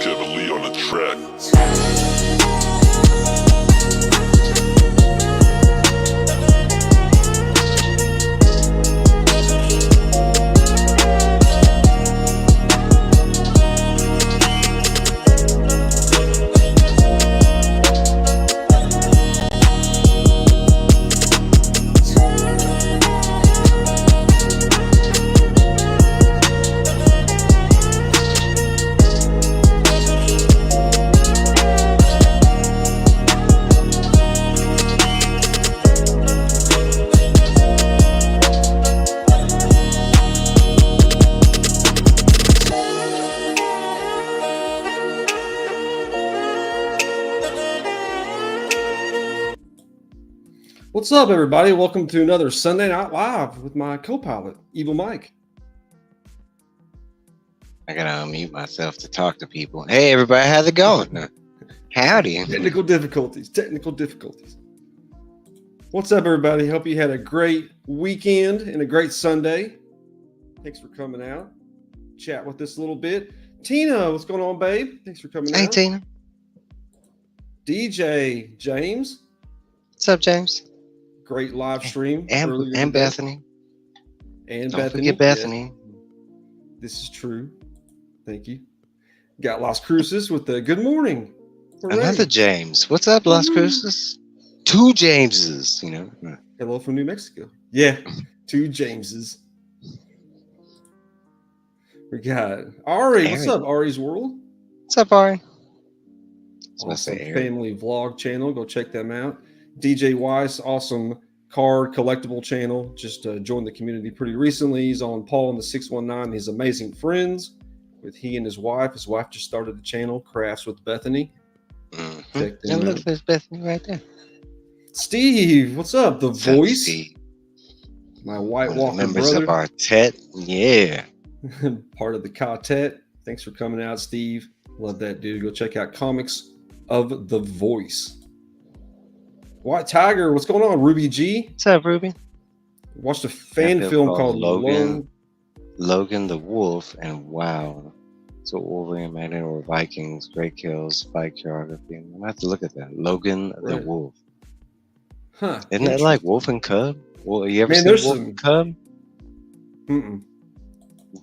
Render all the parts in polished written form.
Kevin Lee on the track. What's up, everybody? Welcome to another Sunday Night Live with my co-pilot, Evil Mike. I gotta unmute myself to talk to people. Hey, everybody, how's it going? Howdy. Technical difficulties. What's up, everybody? Hope you had a great weekend and a great Sunday. Thanks for coming out. Chat with us a little bit. Tina, what's going on, babe? Thanks for coming out. Hey, Tina. DJ James. What's up, James? Great live stream. And Bethany. And Don't Bethany. forget Bethany. Yeah. This is true. Thank you. Got Las Cruces with the good morning. Hooray. Another James. What's up, Las Cruces? Two Jameses, you know. Hello from New Mexico. Yeah, two Jameses. We got Ari. What's up, Ari's World? What's up, Ari? Awesome family vlog channel. Go check them out. DJ Weiss, awesome card collectible channel. Just joined the community pretty recently. He's on Paul and the 619. His amazing friends with he and his wife. His wife just started the channel, Crafts with Bethany. And look, there's Bethany right there. Steve, what's up? The What's up, voice. Steve? My White Walker members brother. of our TET. Yeah. Part of the quartet. Thanks for coming out, Steve. Love that dude. Go check out Comics of the Voice. White Tiger, what's going on? Ruby G. What's up, Ruby? Watched a fan film called Logan the Wolf, and wow. So Wolverine, Magneto, or Vikings, great kills, fight choreography. I'm gonna have to look at that. Logan the Wolf. Huh. Isn't that like Wolf and Cub? Well, you ever seen Wolf and Cub?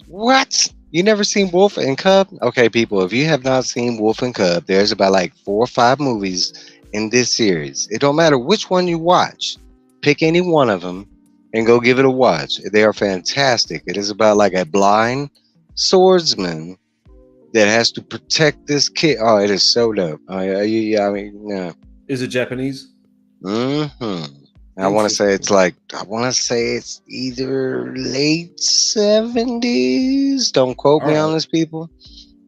What? You never seen Wolf and Cub? Okay, people, if you have not seen Wolf and Cub, there's about like 4 or 5 movies in this series. It don't matter which one you watch. Pick any one of them and go give it a watch. They are fantastic. It is about like a blind swordsman that has to protect this kid. Oh, it is so dope. Oh, yeah, I mean, yeah. Is it Japanese? I want to say it's either late 70s. Don't quote me on this, people.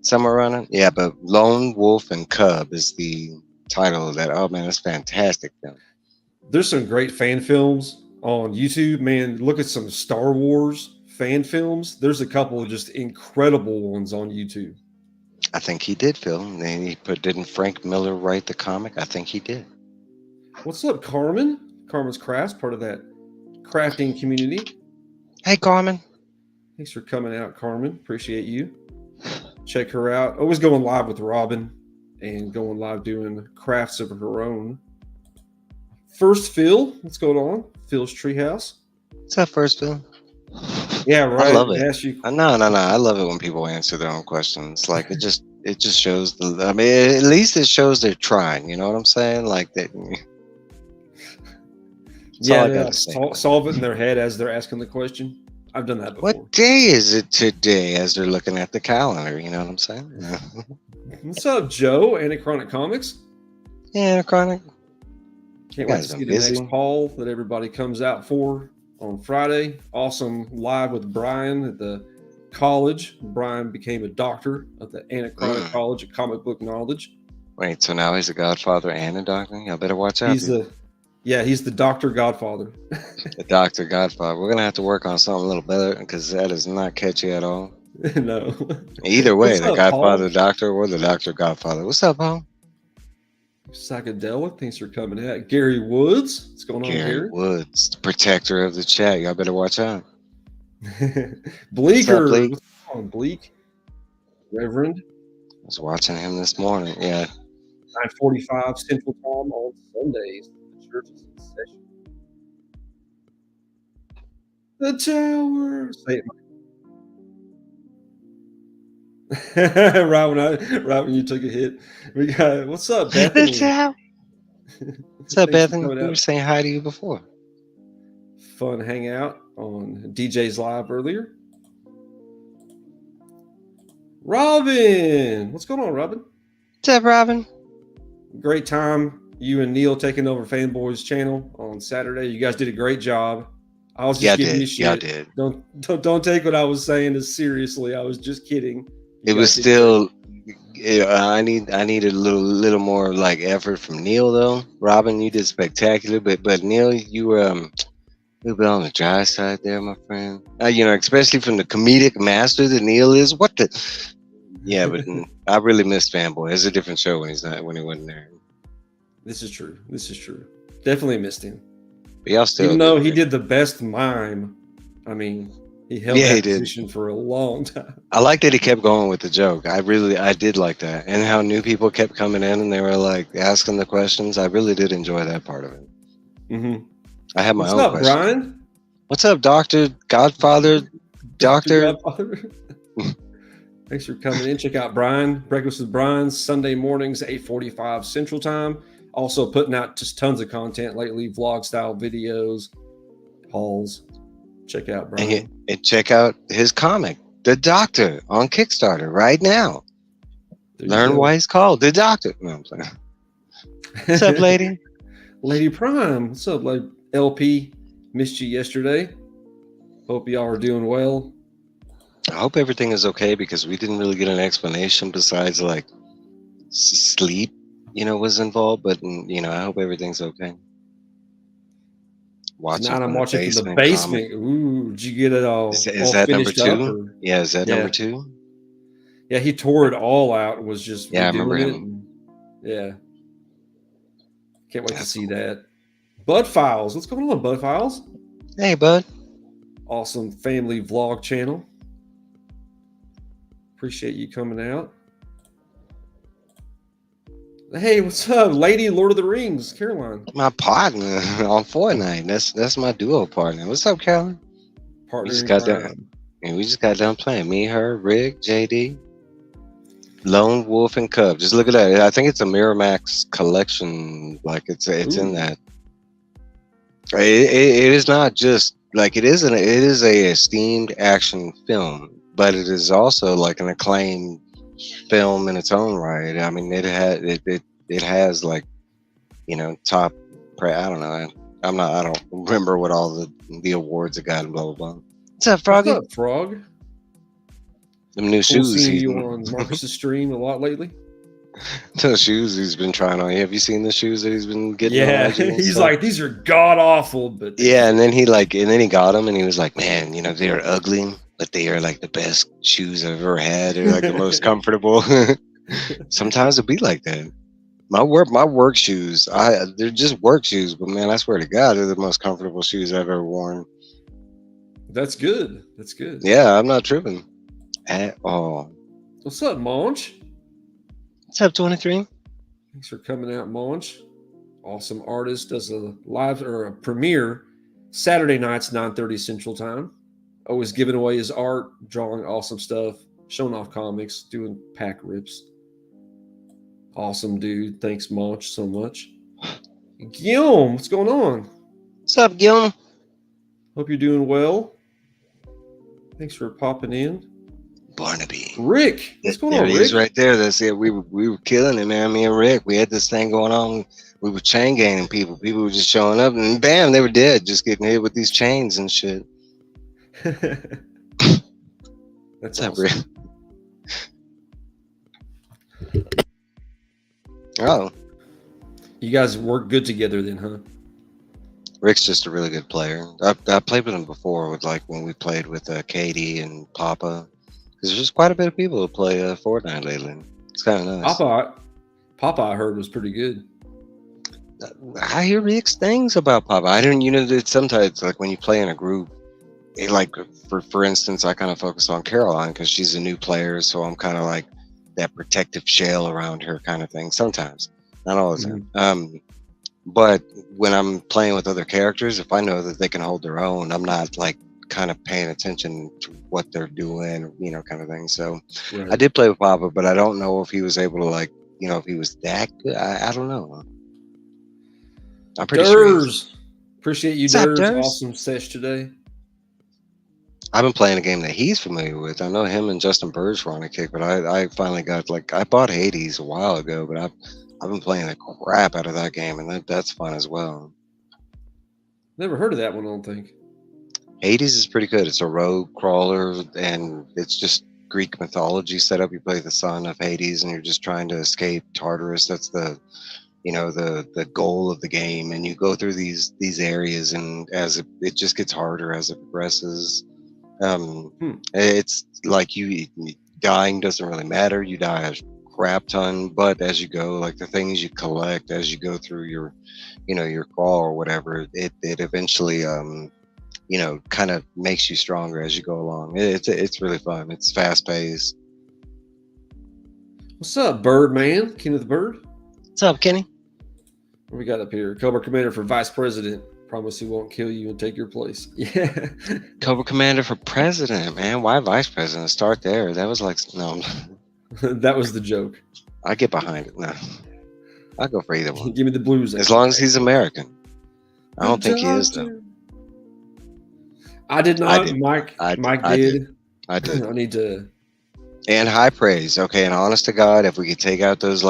Somewhere around it. Yeah, but Lone Wolf and Cub is the title of that. Oh man, that's fantastic. There's some great fan films on YouTube. Man, look at some Star Wars fan films. There's a couple of just incredible ones on YouTube. I think he did film. Didn't Frank Miller write the comic? I think he did. What's up, Carmen? Carmen's Crafts, part of that crafting community. Hey, Carmen. Thanks for coming out, Carmen. Appreciate you. Check her out. Always going live with Robin and going live doing crafts of her own. First Phil, what's going on? Phil's Treehouse. What's up, First Phil? Yeah, right. I love it. No. I love it when people answer their own questions. Like it just shows at least it shows they're trying. You know what I'm saying? Like that. Solve it in their head as they're asking the question. I've done that before. What day is it today? As they're looking at the calendar, you know what I'm saying? What's up, Joe? Anachronic Comics. Yeah, Anachronic. Can't wait to see the next haul that everybody comes out for on Friday. Awesome live with Brian at the college. Brian became a doctor at the Anachronic College of Comic Book Knowledge. Wait, so now he's a godfather and a doctor? Y'all better watch out. He's the Doctor Godfather. The Doctor Godfather. We're going to have to work on something a little better because that is not catchy at all. No. Either way, the Godfather Doctor or the Doctor Godfather. What's up, Paul? Psychedelic. Thanks for coming out. Gary Woods. What's going on, Gary? Gary Woods, the protector of the chat. Y'all better watch out. Bleeker. What's up, Bleak? What's going on, Bleak? Reverend. I was watching him this morning. Yeah. 9:45 Central Time on Sundays. The church is in session. The tower. Say it, right when you took a hit. We got what's up, Bethany? What's up, Thanks for Bethany? coming We were out. saying hi to you before. Fun hangout on DJ's Live earlier. Robin, what's going on, Robin? What's up, Robin? Great time. You and Neil taking over Fanboys channel on Saturday. You guys did a great job. I was just giving you shit. Yeah, I did. Don't take what I was saying as seriously. I was just kidding. It was still. I need a little more like effort from Neil though. Robin, you did spectacular, but Neil, you were a little bit on the dry side there, my friend. Especially from the comedic master that Neil is. What the? Yeah, but I really missed Fanboy. It's a different show when he wasn't there. This is true. Definitely missed him. But y'all still, even though he did the best mime, I mean, he held that position for a long time. I like that he kept going with the joke. I did like that, and how new people kept coming in and they were like asking the questions. I really did enjoy that part of it. Mm-hmm. I have my What's own up, question. Brian? What's up, Doctor Godfather? Doctor. Thanks for coming in. Check out Brian. Breakfast with Brian, Sunday mornings, 8:45 Central Time. Also putting out just tons of content lately, vlog style videos, hauls. Check out Brian. And check out his comic, The Doctor, on Kickstarter right now. Learn why he's called The Doctor. No, I'm saying. What's up, lady? Lady Prime. What's up, LP? Missed you yesterday. Hope y'all are doing well. I hope everything is okay because we didn't really get an explanation besides like sleep, was involved. But I hope everything's okay. Now I'm watching from the basement. Ooh, did you get it all? Is that number 2? Yeah, is that number 2? Yeah, he tore it all out and was just I remember him. Yeah, can't wait to see that. Bud Files, what's going on, Bud Files? Hey, Bud. Awesome family vlog channel. Appreciate you coming out. Hey, what's up, Lady Lord of the Rings, Caroline? My partner on Fortnite. That's my duo partner. What's up, Caroline? Partner. We just got done playing. Me, her, Rick, JD, Lone Wolf, and Cub. Just look at that. I think it's a Miramax collection. Like it's in that. It is not just like it is a esteemed action film, but it is also like an acclaimed film in its own right. I mean, it has like top. I don't know. I don't remember what all the awards it got and blah blah blah. What's up, Froggy? What's up, Frog? Them new shoes. Seeing you on Marcus's stream a lot lately. Those shoes he's been trying on. Have you seen the shoes that he's been getting? Yeah, he's like, these are god awful, but yeah. And then he got them, and he was like, man, they are ugly, but they are like the best shoes I've ever had. They're like the most comfortable. Sometimes it'll be like that. My work shoes, they're just work shoes, but man, I swear to God, they're the most comfortable shoes I've ever worn. That's good. Yeah, I'm not tripping at all. What's up, Monch? What's up, 23? Thanks for coming out, Monch. Awesome artist. Does a live or a premiere Saturday nights, 9:30 Central Time. Always giving away his art, drawing awesome stuff, showing off comics, doing pack rips. Awesome dude. Thanks, Monch, so much. Guillaume, what's going on? What's up, Guillaume? Hope you're doing well. Thanks for popping in. Barnaby. Rick, what's going on, Rick? He's right there. That's it. We were killing it, man. Me and Rick, we had this thing going on. We were chain gaining people. People were just showing up, and bam, they were dead, just getting hit with these chains and shit. That's awesome. Rick. Oh, you guys work good together then, huh? Rick's just a really good player. I played with him before, with like when we played with Katie and Papa. There's just quite a bit of people who play Fortnite lately. It's kind of nice. Papa, I heard, was pretty good. I hear mixed things about Papa. I don't, it's sometimes like when you play in a group, like for instance, I kind of focus on Caroline because she's a new player, so I'm kind of like that protective shell around her kind of thing. Sometimes, not all the time. Mm-hmm. But when I'm playing with other characters, if I know that they can hold their own, I'm not like kind of paying attention to what they're doing, kind of thing. So Right. I did play with Papa, but I don't know if he was able to like, if he was that good. I don't know. I'm pretty sure. Durs. Appreciate you, What's up, Durs. Durs? Awesome sesh today. I've been playing a game that he's familiar with. I know him and Justin Burge were on a kick, but I finally got I bought Hades a while ago, but I've been playing the crap out of that game, and that's fun as well. Never heard of that one, I don't think. Hades is pretty good. It's a rogue crawler, and it's just Greek mythology set up. You play the son of Hades, and you're just trying to escape Tartarus. That's the goal of the game, and you go through these areas, and as it just gets harder as it progresses. It's like you dying doesn't really matter. You die a crap ton, but as you go, like the things you collect as you go through your crawl or whatever, it eventually kind of makes you stronger as you go along. It's really fun. It's fast paced. What's up, Birdman? King of the Bird? What's up, Kenny? What we got up here? Cobra Commander for Vice President. Promise he won't kill you and take your place. Yeah. Cobra Commander for President, man. Why Vice President? Start there. That was like, no. That was the joke. I get behind it. No. I'll go for either one. Give me the blues. As long as he's American. I don't think he is, though. I did not. Mike did. I did. I need to. And high praise. Okay, and honest to God, if we could take out those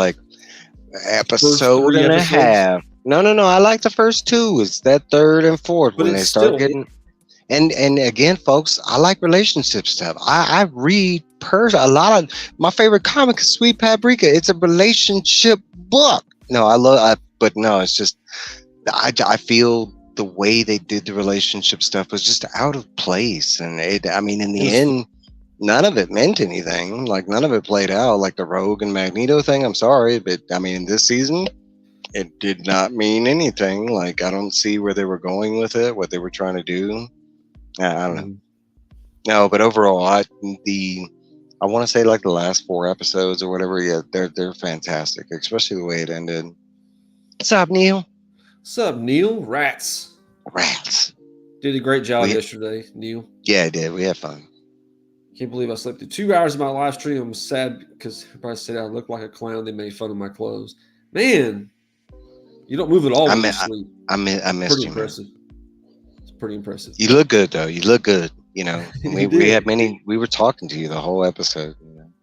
episode and a half. No. I like the first two. It's that third and fourth when they start getting. And again, folks, I like relationship stuff. I read a lot of my favorite comic is Sweet Paprika. It's a relationship book. No, but no, it's just I feel the way they did the relationship stuff was just out of place, and in the end, none of it meant anything. Like none of it played out. Like the Rogue and Magneto thing. I'm sorry, but this season, it did not mean anything. Like I don't see where they were going with it, what they were trying to do. I don't know. No, but overall, I want to say like the last 4 episodes or whatever. Yeah, they're fantastic, especially the way it ended. What's up, Neil? What's up, Neil? Rats. Did a great job yesterday, Neil. Yeah, I did. We had fun. Can't believe I slept through 2 hours of my live stream. I'm sad because everybody said I looked like a clown. They made fun of my clothes. Man, you don't move at all when you sleep. I missed you, impressive. Man. It's pretty impressive. You look good, though. You look good. We were talking to you the whole episode.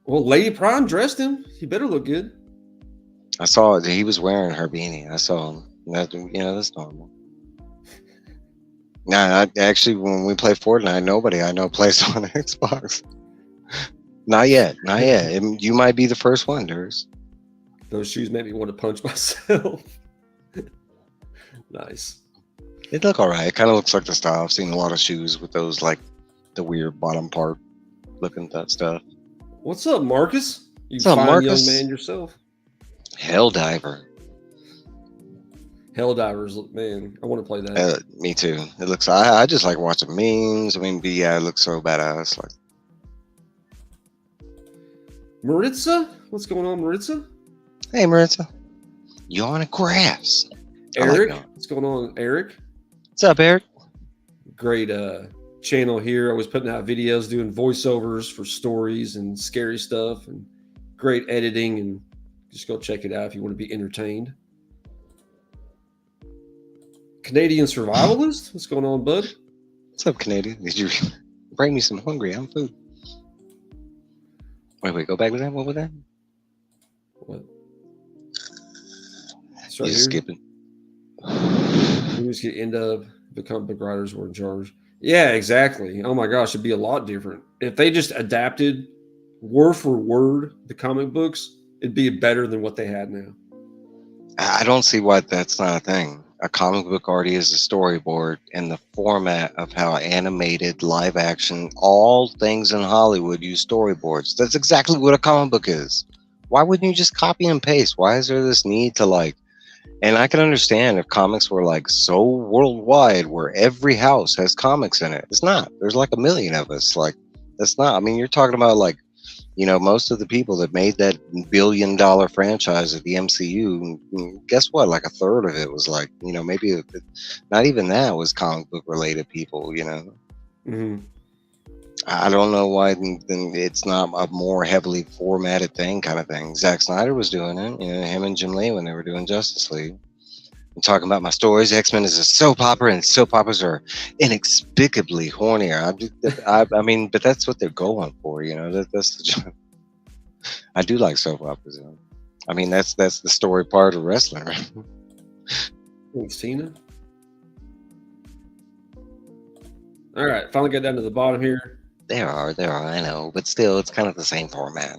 Well, Lady Prime dressed him. He better look good. I saw he was wearing her beanie. I saw him. That's normal. Nah, actually, when we play Fortnite, nobody I know plays on Xbox. Not yet. You might be the first one, Durs. Those shoes made me want to punch myself. Nice. It look all right. It kind of looks like the style. I've seen a lot of shoes with those, like, the weird bottom part looking that stuff. What's up, Marcus? You fine Marcus? Young man yourself. Helldiver. Helldivers, man. I want to play that. Me too. It looks. I just like watching memes. It looks so badass. Like Maritza, what's going on, Maritza? Hey, Maritza. You on the grass? Eric, what's going on, Eric? What's up, Eric? Great channel here. Always putting out videos, doing voiceovers for stories and scary stuff, and great editing. And just go check it out if you want to be entertained. Canadian survivalist, what's going on, bud? What's up, Canadian? Did you bring me some hungry? I'm food. Wait, go back to that. What was that? What? You're skipping. We just end up the comic book writers were in charge. Yeah, exactly. Oh my gosh, it'd be a lot different if they just adapted word for word the comic books. It'd be better than what they had now. I don't see why that's not a thing. A comic book already is a storyboard, and the format of how animated, live action, all things in Hollywood use storyboards. That's exactly what a comic book is. Why wouldn't you just copy and paste? Why is there this need to and I can understand if comics were so worldwide where every house has comics in it. It's not. There's 1 million of us. That's not. You're talking about most of the people that made that billion-dollar franchise of the MCU, guess what? Like a third of it was like, maybe not even that was comic book related people. Mm-hmm. I don't know why then it's not a more heavily formatted thing, kind of thing. Zack Snyder was doing it, him and Jim Lee when they were doing Justice League. I'm talking about my stories. X-Men is a soap opera, and soap operas are inexplicably hornier. I mean, but that's what they're going for, That's the. I do like soap operas. I mean, that's the story part of wrestling, right? Cena. All right, finally got down to the bottom here. There are, I know, but still, it's kind of the same format.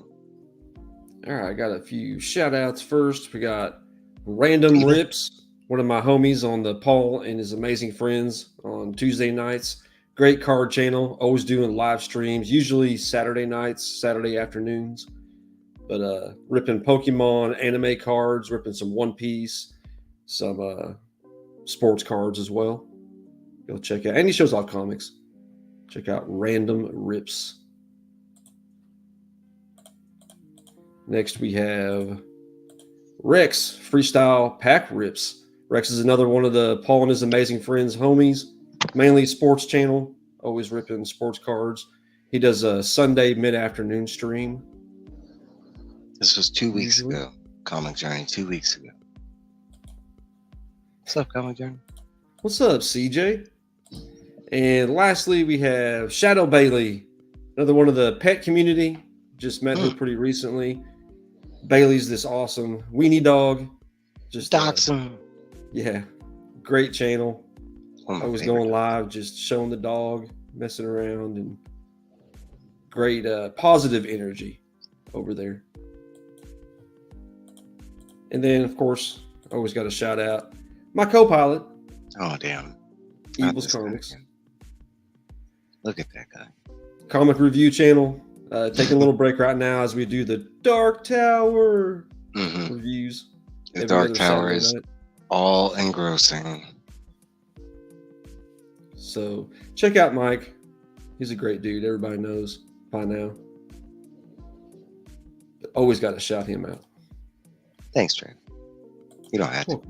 All right, I got a few shout outs first. We got Random Rips, one of my homies on the Paul and his amazing friends on Tuesday nights. Great card channel, always doing live streams, usually Saturday nights, Saturday afternoons. But ripping Pokemon, anime cards, ripping some One Piece, some sports cards as well. Go check out, and he shows off comics. Check out Random Rips. Next we have Rex Freestyle Pack Rips. Rex is another one of the Paul and his amazing friends homies, mainly sports channel, always ripping sports cards. He does a Sunday mid-afternoon stream. This was 2 weeks ago. Comic Journey, 2 weeks ago. What's up, Comic Journey? What's up, CJ? And lastly, we have Shadow Bailey, another one of the pet community. Just met her pretty recently. Bailey's this awesome weenie dog. Just Dachshund. Yeah, great channel. I was going live, just showing the dog, messing around, and great positive energy over there. And then, of course, I always got to shout out my co-pilot. Oh, damn. Evil's Comics. Look at that guy. Comic review channel. Taking a little break right now as we do the Dark Tower reviews. The Dark Tower is all engrossing. So check out Mike. He's a great dude. Everybody knows by now. Always got to shout him out. Thanks, Trey. You don't have to.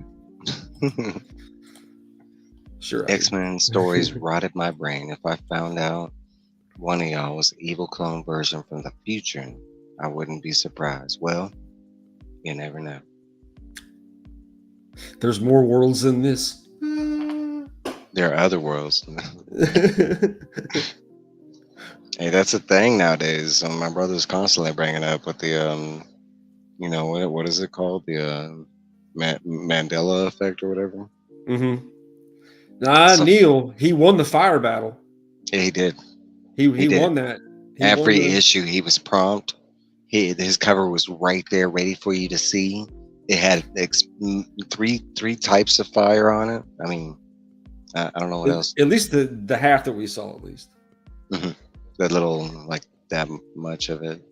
Sure. X-Men stories rotted my brain. If I found out one of y'all was an evil clone version from the future, I wouldn't be surprised. Well, you never know. There's more worlds than this. There are other worlds. Hey, that's a thing nowadays. My brother's constantly bringing up with the, what is it called? The Mandela effect or whatever. Mm-hmm. Neil, he won the fire battle. Yeah, he did. He won that. Every issue, he was prompt. His cover was right there, ready for you to see. It had three types of fire on it. I mean, I don't know what else. At least the half that we saw, at least. Mm-hmm. That little, like that much of it.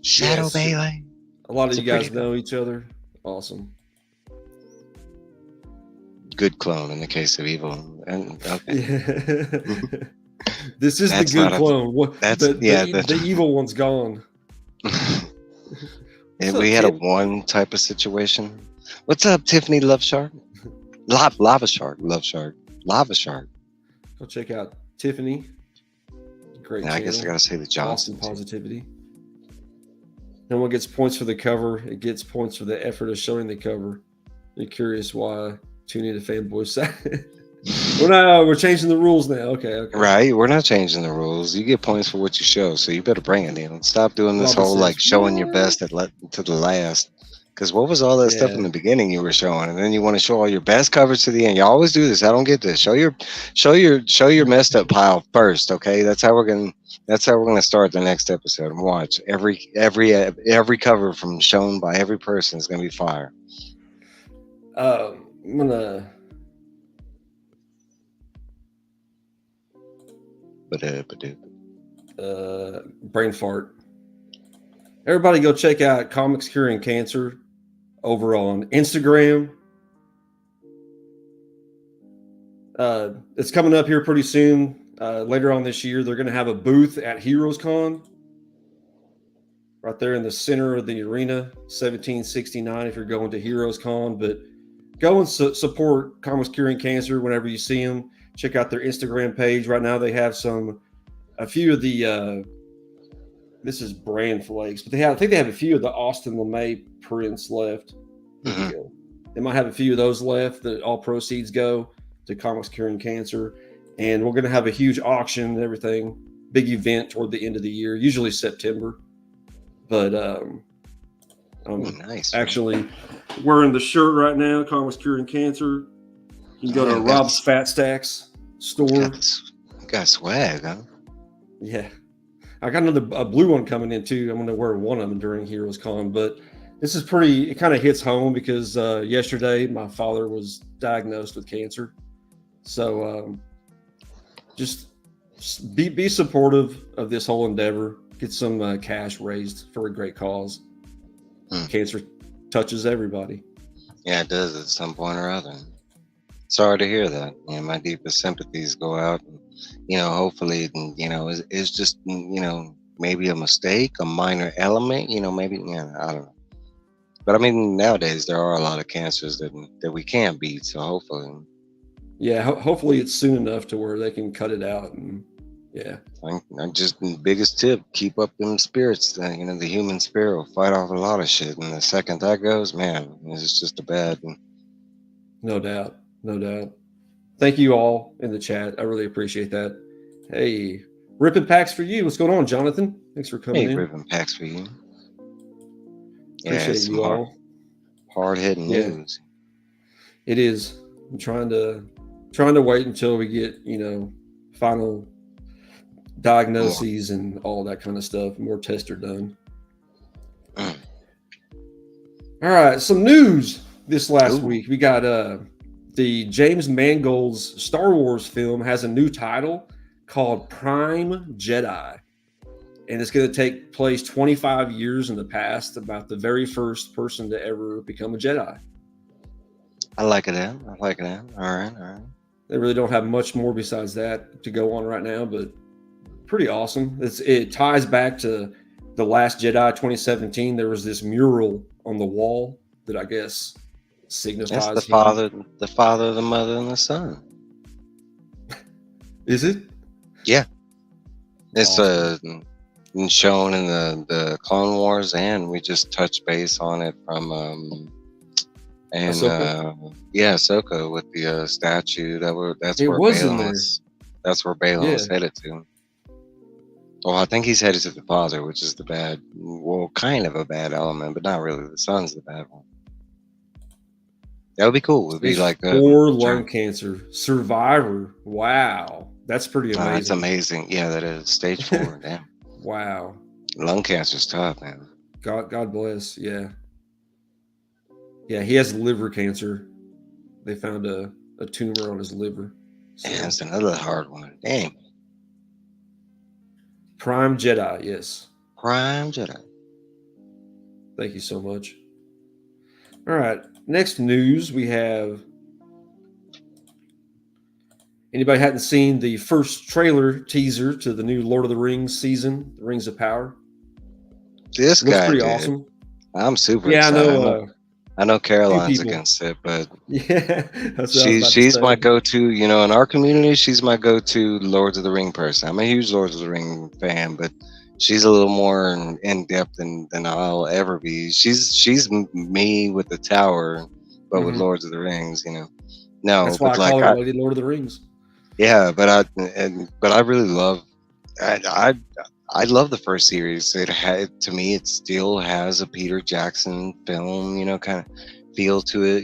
Shadow Bailey. A lot of you guys know each other. Awesome. Good clone in the case of evil. And This is the good clone. The evil one's gone. And we had a one type of situation. What's up, Tiffany Love Shark? Lava Shark. Go check out Tiffany. Great. Now, I guess I gotta say the Johnson. Awesome positivity. No one gets points for the cover. It gets points for the effort of showing the cover. You're curious why tune in to Fanboy side. We're changing the rules now. Okay. Right. We're not changing the rules. You get points for what you show, so you better bring it in. Stop doing this whole like showing your best to the last. Because what was all that stuff in the beginning you were showing, and then you want to show all your best coverage to the end. You always do this. I don't get this. Show your messed up pile first. Okay. That's how we're gonna start the next episode. And watch every cover from shown by every person is gonna be fire. I'm gonna. Brain fart. Everybody go check out Comics Curing Cancer over on Instagram. It's coming up here pretty soon. later on this year, they're going to have a booth at Heroes Con right there in the center of the arena, 1769 if you're going to Heroes Con. But go and support Comics Curing Cancer whenever you see them. Check out their Instagram page. Right now they have a few of the this is brand flakes, but I think they have a few of the Austin LeMay prints left. Mhm. They might have a few of those left that all proceeds go to Comics Curing Cancer. And we're going to have a huge auction and everything, big event toward the end of the year, usually September. But Nice. actually wearing the shirt right now, Comics Curing Cancer. You can go to Rob's Fat Stacks store. Got swag, huh? Yeah. I got a blue one coming in too. I'm going to wear one of them during Heroes Con, but this is it kind of hits home because yesterday my father was diagnosed with cancer. So just be supportive of this whole endeavor. Get some cash raised for a great cause. Cancer touches everybody. Yeah, it does at some point or other. Sorry to hear that. My deepest sympathies go out. And, hopefully, it's just, maybe a mistake, a minor element. Maybe, I don't know. But I mean, nowadays there are a lot of cancers that we can't beat. So hopefully. Yeah, hopefully it's soon enough to where they can cut it out. And yeah. I just biggest tip: keep up them spirits. The human spirit will fight off a lot of shit. And the second that goes, man, it's just a bad. No doubt. No doubt. Thank you all in the chat. I really appreciate that. Hey, ripping packs for you. What's going on, Jonathan? Thanks for coming in. Ripping packs for you. Appreciate you all. Hard hitting news. It is. I'm trying to wait until we get final diagnoses and all that kind of stuff. More tests are done. All right, some news this last week. We got the James Mangold's Star Wars film has a new title called Prime Jedi. And it's going to take place 25 years in the past about the very first person to ever become a Jedi. I like it. All right. They really don't have much more besides that to go on right now, but pretty awesome. It ties back to The Last Jedi 2017. There was this mural on the wall that I guess signifies the father, the mother, and the son. Is it? Yeah. It's shown in the Clone Wars, and we just touched base on it from Ahsoka with the statue that's where Balos headed to. Well, I think he's headed to the father, which is kind of a bad element, but not really. The son's the bad one. That would be cool. It would be like lung cancer survivor. Wow, that's pretty amazing. That's amazing. Yeah, that is stage 4. Damn. Wow. Lung cancer's tough, man. God bless. Yeah. Yeah, he has liver cancer. They found a tumor on his liver. So. Yeah, that's another hard one. Damn. Prime Jedi, yes. Prime Jedi. Thank you so much. All right. Next news, we have. Anybody hadn't seen the first trailer teaser to the new Lord of the Rings season, The Rings of Power? This looks guy pretty did. Awesome. I'm super excited. I know Caroline's people against it, but yeah, she's my go-to. In our community, she's my go-to Lords of the Ring person. I'm a huge Lords of the Ring fan, but she's a little more in depth than I'll ever be. She's me with the Tower, but with Lords of the Rings. No, that's why I call her Lady Lord of the Rings. Yeah, but I really love. I love the first series. To me, it still has a Peter Jackson film, kind of feel to it.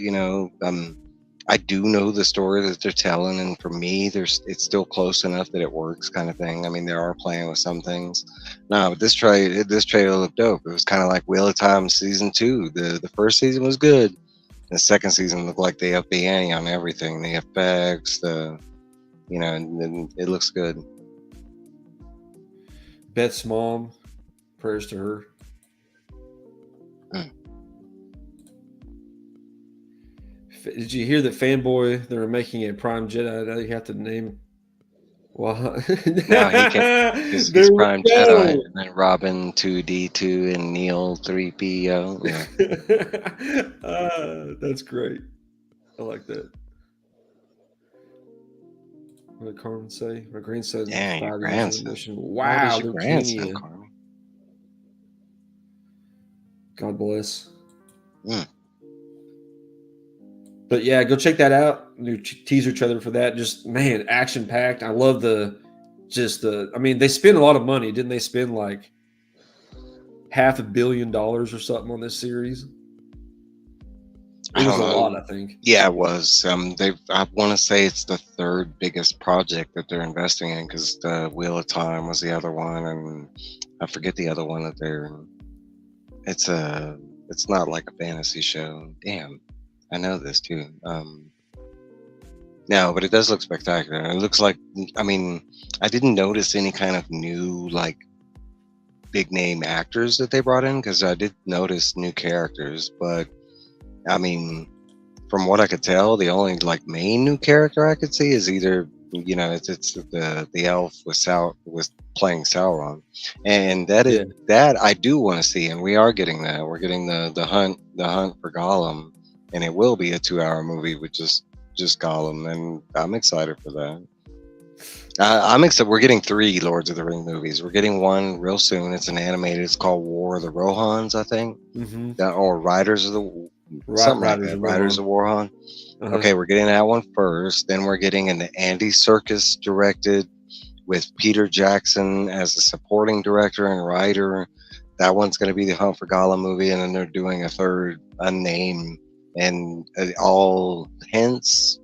I do know the story that they're telling, and for me, it's still close enough that it works, kind of thing. I mean, they are playing with some things. No, but this trailer looked dope. It was kind of like Wheel of Time season 2. The first season was good. The second season looked like they upped the ante on everything. The effects, and it looks good. Beth's mom, prayers to her. Did you hear that Fanboy? They're making a Prime Jedi. Now you have to name Well, Now he can, because there he's we Prime Jedi, go. and then Robin 2D2 and Neil 3PO. Yeah. That's great. I like that. What did Carmen say? My grandson, Yeah, your 5 years in grandson. remission. How old is Wow, your grandson, leukemia. Carmen? God bless. Mm. But yeah, go check that out. New teaser trailer for that. Just man, action packed. I love I mean, they spent a lot of money, didn't they? Spend like $500 million or something on this series. It I was don't a lot, know. I think. Yeah, it was. I want to say it's the third biggest project that they're investing in, because the Wheel of Time was the other one, and I forget the other one that they're. It's not like a fantasy show. Damn, I know this too. No, but it does look spectacular. It looks like, I mean, I didn't notice any kind of new like big name actors that they brought in, because I did notice new characters, but I mean, from what I could tell, the only like main new character I could see is either, it's the elf with playing Sauron, and Yeah. that I do want to see, and we are getting that. We're getting the hunt for Gollum, and it will be a 2-hour movie with just Gollum, and I'm excited for that. I'm excited. We're getting 3 Lords of the Ring movies. We're getting one real soon. It's an animated. It's called War of the Rohans, I think, Mm-hmm. or Riders of the something like Riders that. of Riders of Rohan. Uh-huh. Okay, we're getting that one first. Then we're getting an Andy Serkis directed with Peter Jackson as the supporting director and writer. That one's going to be the Hunt for Gollum movie, and then they're doing a third unnamed, and all hints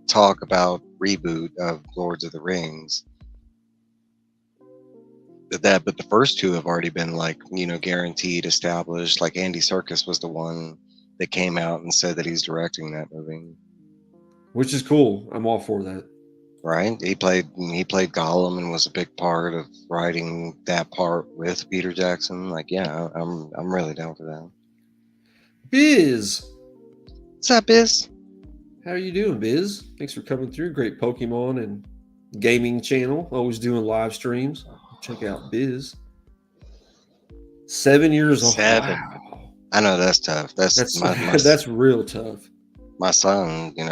talk about reboot of Lords of the Rings. But the first 2 have already been like, guaranteed, established. Like Andy Serkis was the one that came out and said that he's directing that movie. Which is cool. I'm all for that. Right? He played Gollum and was a big part of writing that part with Peter Jackson. Like, yeah, I'm really down for that. Biz, What's up, Biz? how are you doing, Biz? Thanks for coming through. Great Pokemon and gaming channel. Always doing live streams. Check out Biz. 7 years old. 7. Wow. I know that's tough. That's That's real tough. My son, a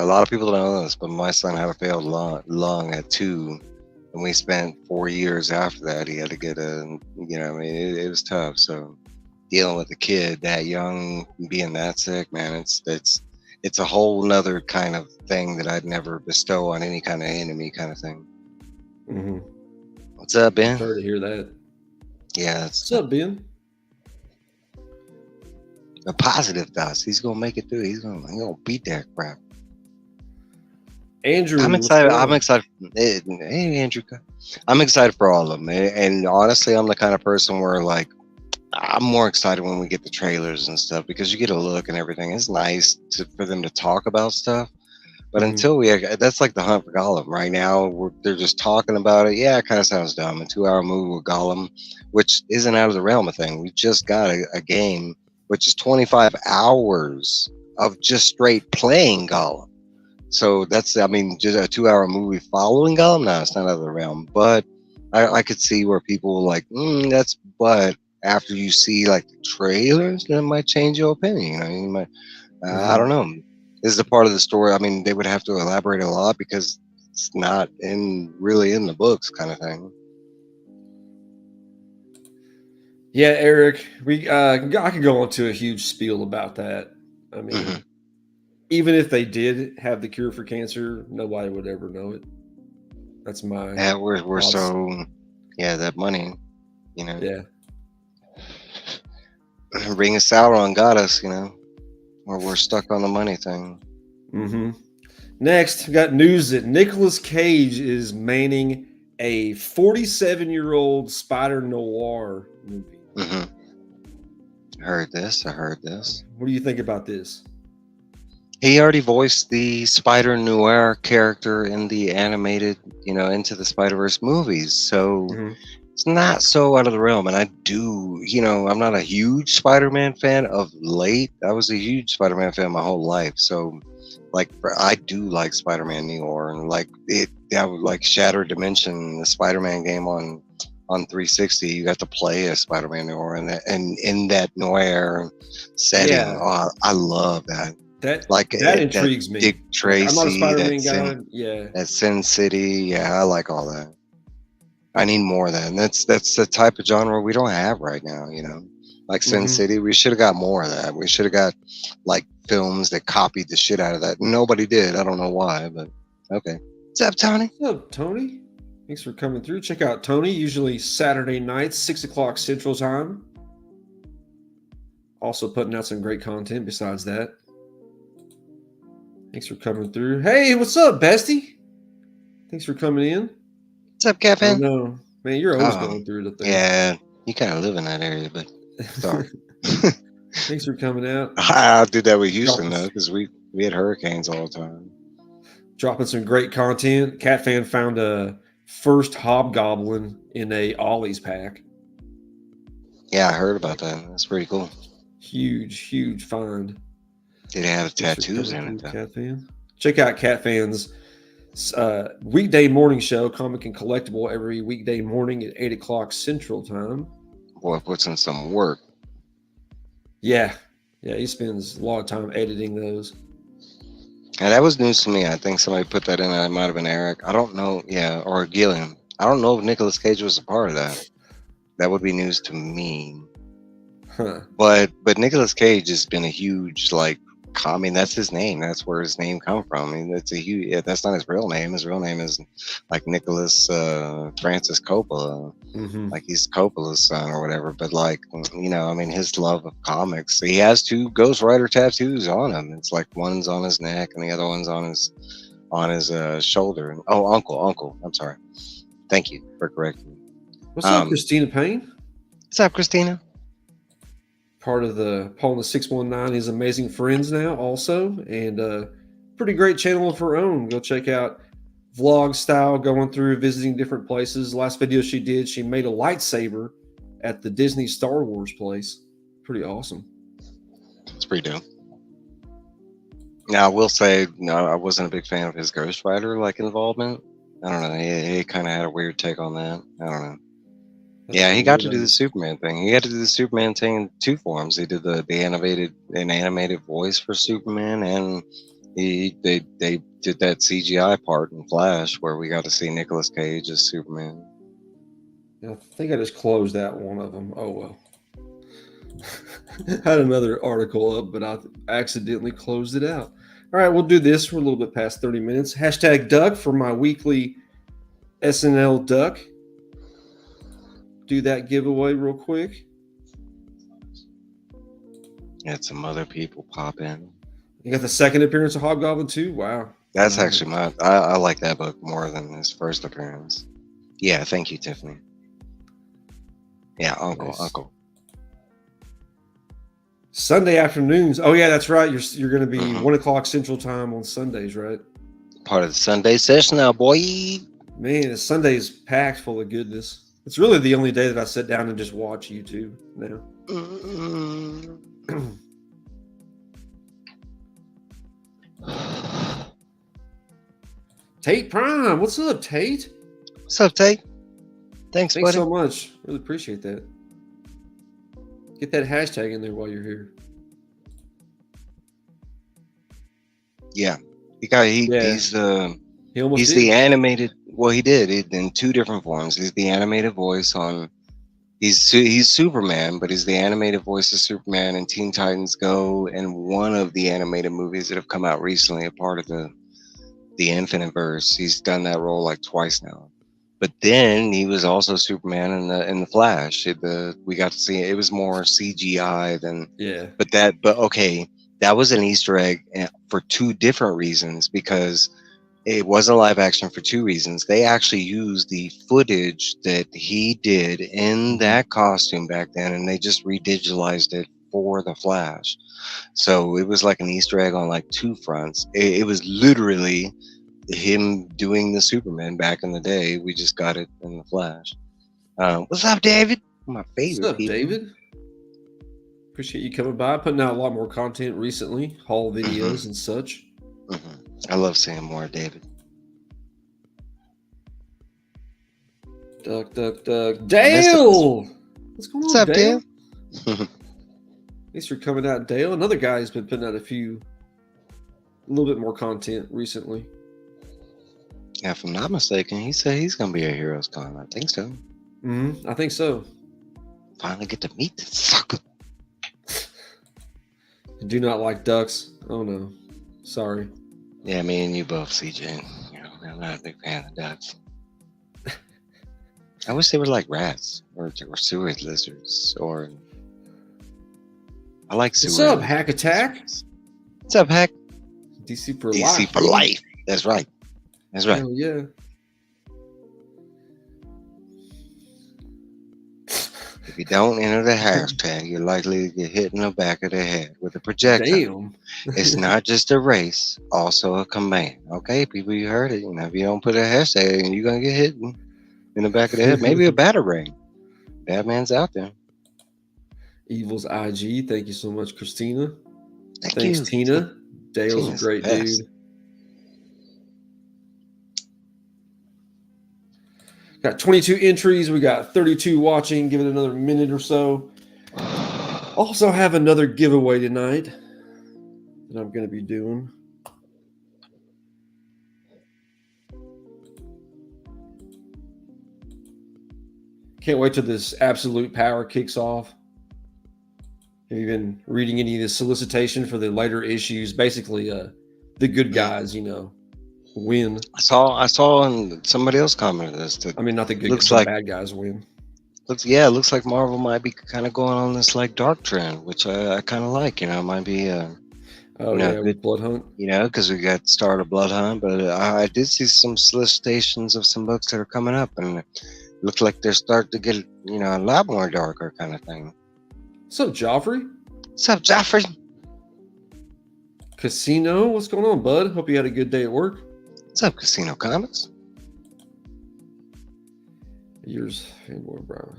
lot of people don't know this, but my son had a failed lung at 2, and we spent 4 years after that. He had to get it was tough. So dealing with a kid that young, being that sick, man, it's a whole nother kind of thing that I'd never bestow on any kind of enemy kind of thing. Mm-hmm. What's up, Ben? Sorry to hear that. Yeah. What's up, Ben? The positive thoughts. He's gonna make it through. He's gonna beat that crap. Andrew, I'm excited. Hey, Andrew. I'm excited for all of them. And honestly, I'm the kind of person where like I'm more excited when we get the trailers and stuff, because you get a look and everything. It's nice for them to talk about stuff. But until that's like the Hunt for Gollum. Right now, they're just talking about it. Yeah, it kind of sounds dumb. A 2-hour movie with Gollum, which isn't out of the realm of thing. We just got a game, which is 25 hours of just straight playing Gollum. So that's, I mean, just a 2-hour movie following Gollum. No, it's not out of the realm. But I could see where people like, but after you see like the trailers, that might change your opinion. You might, I don't know. This is a part of the story. I mean, they would have to elaborate a lot because it's not really in the books, kind of thing. Yeah, Eric, I could go into a huge spiel about that. I mean, even if they did have the cure for cancer, nobody would ever know it. That's my. Yeah, we're so, that money, Yeah. Ring of Sauron got us, we're stuck on the money thing. Next, we got news that Nicolas Cage is manning a 47-year-old spider noir movie. I heard this. What do you think about this? He already voiced the Spider Noir character in the animated, Into the Spider-Verse movies. So it's not so out of the realm. And I do, I'm not a huge Spider-Man fan of late. I was a huge Spider-Man fan my whole life. So like I do like Spider-Man New York, and like that would like Shattered Dimension, the Spider-Man game on 360. You got to play as Spider-Man Noir and in that noir setting. Yeah. Oh, I love that. That Like that intrigues that me. Dick Like, Tracy, I'm not a Spider-Man that guy. Yeah. that Sin City. Yeah, I like all that. I need more of that. And that's the type of genre we don't have right now. You know, like Sin Mhm. City. We should have got more of that. We should have got like films that copied the shit out of that. Nobody did. I don't know why, but okay. What's up, Tony? What's up, Tony? Thanks for coming through. Check out Tony, usually Saturday nights, 6 o'clock Central Time. Also putting out some great content besides that. Thanks for coming through. Hey, what's up, bestie? Thanks for coming in. What's up, Oh Captain? no, man, you're always Oh, going through it up there. yeah, you kind of live in that area, but sorry. Thanks for coming out. I did that with Houston though, because we had hurricanes all the time. Dropping some great content. Cat fan found a first hobgoblin in a Ollie's pack. Yeah, I heard about that. That's pretty cool. Huge find. Did it have tattoos in it though? Cat fan. Check out Cat Fan's weekday morning show, Comic and Collectible, every weekday morning at 8 o'clock Central Time. Boy, puts in some work. Yeah, he spends a lot of time editing those. And that was news to me. I think somebody put that in. It might have been Eric. I don't know. Yeah, or Gilliam. I don't know if Nicolas Cage was a part of that. That would be news to me. Huh. But Nicolas Cage has been a huge like. I mean, that's his name. That's where his name come from. I mean, that's a huge. Yeah, that's not his real name. His real name is like Nicholas Francis Coppola. Mm-hmm. Like he's Coppola's son or whatever. But like, you know, I mean, his love of comics. He has 2 Ghost Rider tattoos on him. It's like one's on his neck and the other one's on his shoulder. Oh, uncle. I'm sorry. Thank you for correcting me. What's up, Christina Payne? What's up, Christina? Part of the Paul and the 619, his amazing friends now also, and pretty great channel of her own. Go check out vlog style, going through visiting different places. Last video she did, she made a lightsaber at the Disney Star Wars place. Pretty awesome. It's pretty dope. Now I will say, no, I wasn't a big fan of his Ghost Rider like involvement. I don't know. He kind of had a weird take on that. I don't know. Yeah, he got to do the Superman thing. He got to do the Superman thing in 2 forms. He did an animated voice for Superman, and they did that CGI part in Flash where we got to see Nicolas Cage as Superman. I think I just closed out one of them. Oh well. I had another article up, but I accidentally closed it out. All right, we'll do this. We're a little bit past 30 minutes. Hashtag Duck for my weekly SNL Duck. Do that giveaway real quick. Had some other people pop in. You got the second appearance of Hobgoblin too? Wow. That's actually I like that book more than his first appearance. Yeah, thank you, Tiffany. Yeah, Uncle. Sunday afternoons. Oh yeah, that's right. You're going to be 1 o'clock Central Time on Sundays, right? Part of the Sunday session now, boy. Man, Sunday is packed full of goodness. It's really the only day that I sit down and just watch YouTube now. Tate Prime, what's up, Tate? What's up, Tate? Thanks buddy. So much. Really appreciate that. Get that hashtag in there while you're here. Yeah, he's the animated. Well, he did it in 2 different forms. He's the animated voice on. He's Superman, but he's the animated voice of Superman in Teen Titans Go, and one of the animated movies that have come out recently, a part of the Infinite Verse. He's done that role like twice now. But then he was also Superman in the Flash. We got to see it. It was more CGI than But okay, that was an Easter egg for 2 different reasons, because it wasn't live action for 2 reasons. They actually used the footage that he did in that costume back then, and they just redigitalized it for the Flash. So it was like an Easter egg on like 2 fronts. It was literally him doing the Superman back in the day. We just got it in the Flash. What's up, David? My favorite. What's up, people. David? Appreciate you coming by. Putting out a lot more content recently, haul videos and such. I love seeing more of David. Duck. Dale! What's going What's on, up, Dale? Dale? Thanks for coming out, Dale. Another guy who's been putting out a little bit more content recently. Yeah, if I'm not mistaken, he said he's gonna be at Heroes Con. I think so. I think so. Finally get to meet this sucker. I do not like ducks. Oh no. Sorry. Yeah, me and you both, CJ. You know, I'm not a big fan of ducks. I wish they were like rats or sewer lizards or. I like sewer. What's up, Hack Attack? What's up, Hack? DC for DC life. for life. That's right. That's right. Hell yeah. If you don't enter the hashtag, you're likely to get hit in the back of the head with a projectile. Damn. It's not just a race, also a command. Okay, people, you heard it. You know, if you don't put a hashtag in, you're gonna get hit in the back of the head. Maybe a batarang. Batman's out there. Evil's IG. Thank you so much, Christina. Thanks, you. Tina. Dale's Tina's a great the best. dude. Got 22 entries. We got 32 watching. Give it another minute or so. Also have another giveaway tonight that I'm going to be doing. Can't wait till this absolute power kicks off. Have you been reading any of the solicitation for the later issues? Basically, the good guys, win. I saw and somebody else commented this. That I mean, not the good looks guys, like the bad guys win. It looks like Marvel might be kind of going on this like dark trend, which I kind of like. It might be With Blood Hunt. Because we got started Blood Hunt, but I did see some solicitations of some books that are coming up, and it looks like they're starting to get a lot more darker kind of thing. What's up, Joffrey? What's up, Joffrey? Casino, what's going on, bud? Hope you had a good day at work. What's up, Casino Comics? Yours, fanboy, bro.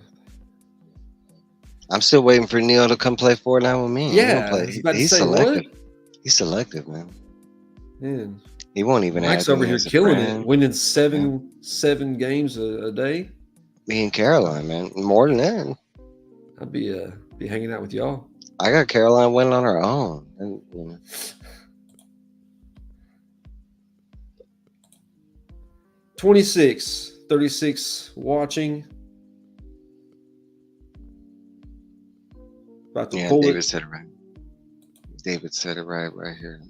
I'm still waiting for Neil to come play Fortnite with me. Yeah, He's selective. He's selective, Man, he won't even. Mike's over here killing it, winning seven games a day. Me and Caroline, man, more than that. I'd be hanging out with y'all. I got Caroline winning on her own, and 26, 36 watching. About to pull David it. said it right. David said it right here.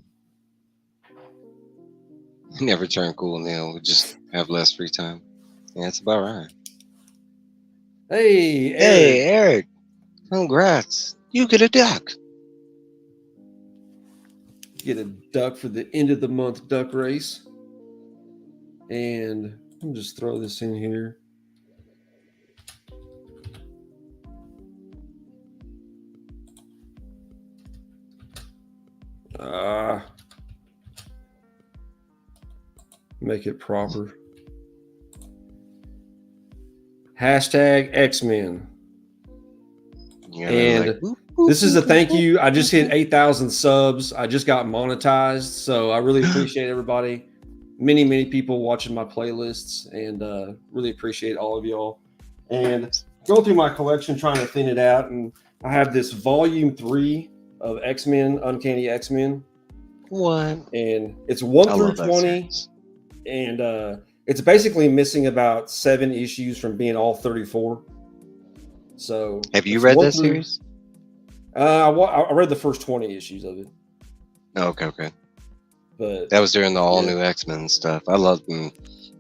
He never turned cool, Neil. We just have less free time. Yeah, that's about right. Hey, Eric. Congrats. You get a duck. Get a duck for the end of the month duck race. And I'll just throw this in here. Make it proper. Hashtag X-Men. And this is a thank you. I just hit 8,000 subs. I just got monetized. So I really appreciate everybody. Many people watching my playlists, and really appreciate all of y'all. And going through my collection, trying to thin it out. And I have this volume 3 of X-Men, Uncanny X-Men. What? And it's 1 through 20. And it's basically missing about 7 issues from being all 34. So have you read that series? I read the first 20 issues of it. Okay. But that was during the all new X-Men stuff. I loved them.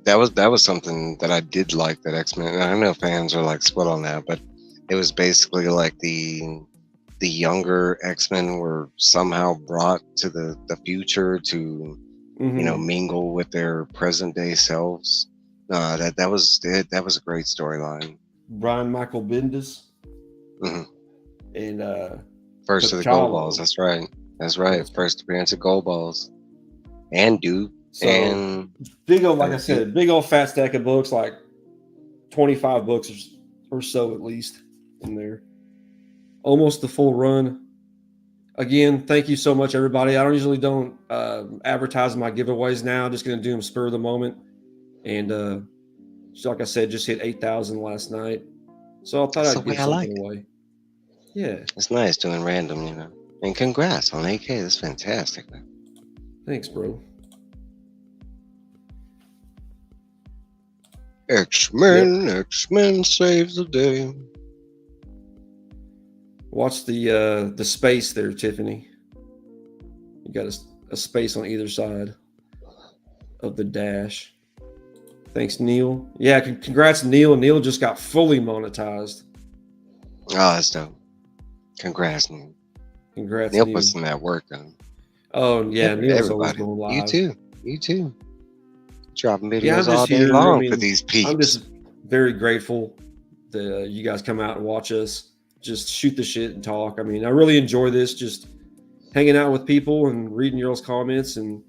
That was something that I did like, that X-Men. I know fans are like split on that, but it was basically like the younger X-Men were somehow brought to the future to mingle with their present day selves. That was it. That was a great storyline. Brian Michael Bendis. And first of the Gold Balls. That's right. First appearance of Gold Balls. And Duke. So, and big old, like I said, big old fat stack of books, like 25 books or so at least in there. Almost the full run. Again, thank you so much, everybody. I don't advertise my giveaways now. I'm just going to do them spur of the moment. And so like I said, just hit 8,000 last night. So I thought That's the I'd way give I like something it. away. Yeah. It's nice doing random, you know. And congrats on 8K. That's fantastic, man. Thanks, bro. X-Men saves the day. Watch the space there, Tiffany. You got a space on either side of the dash. Thanks, Neil. Yeah, congrats, Neil. Neil just got fully monetized. Oh, that's dope. Congrats, Neil. Congrats, Neil Neil. puts in that work on. Oh yeah, Neil's always Everybody. going live. You too. Dropping videos Yeah, I'm all just day here. long for these peeps. I'm just very grateful that you guys come out and watch us. Just shoot the shit and talk. I mean, I really enjoy this. Just hanging out with people and reading your all's comments and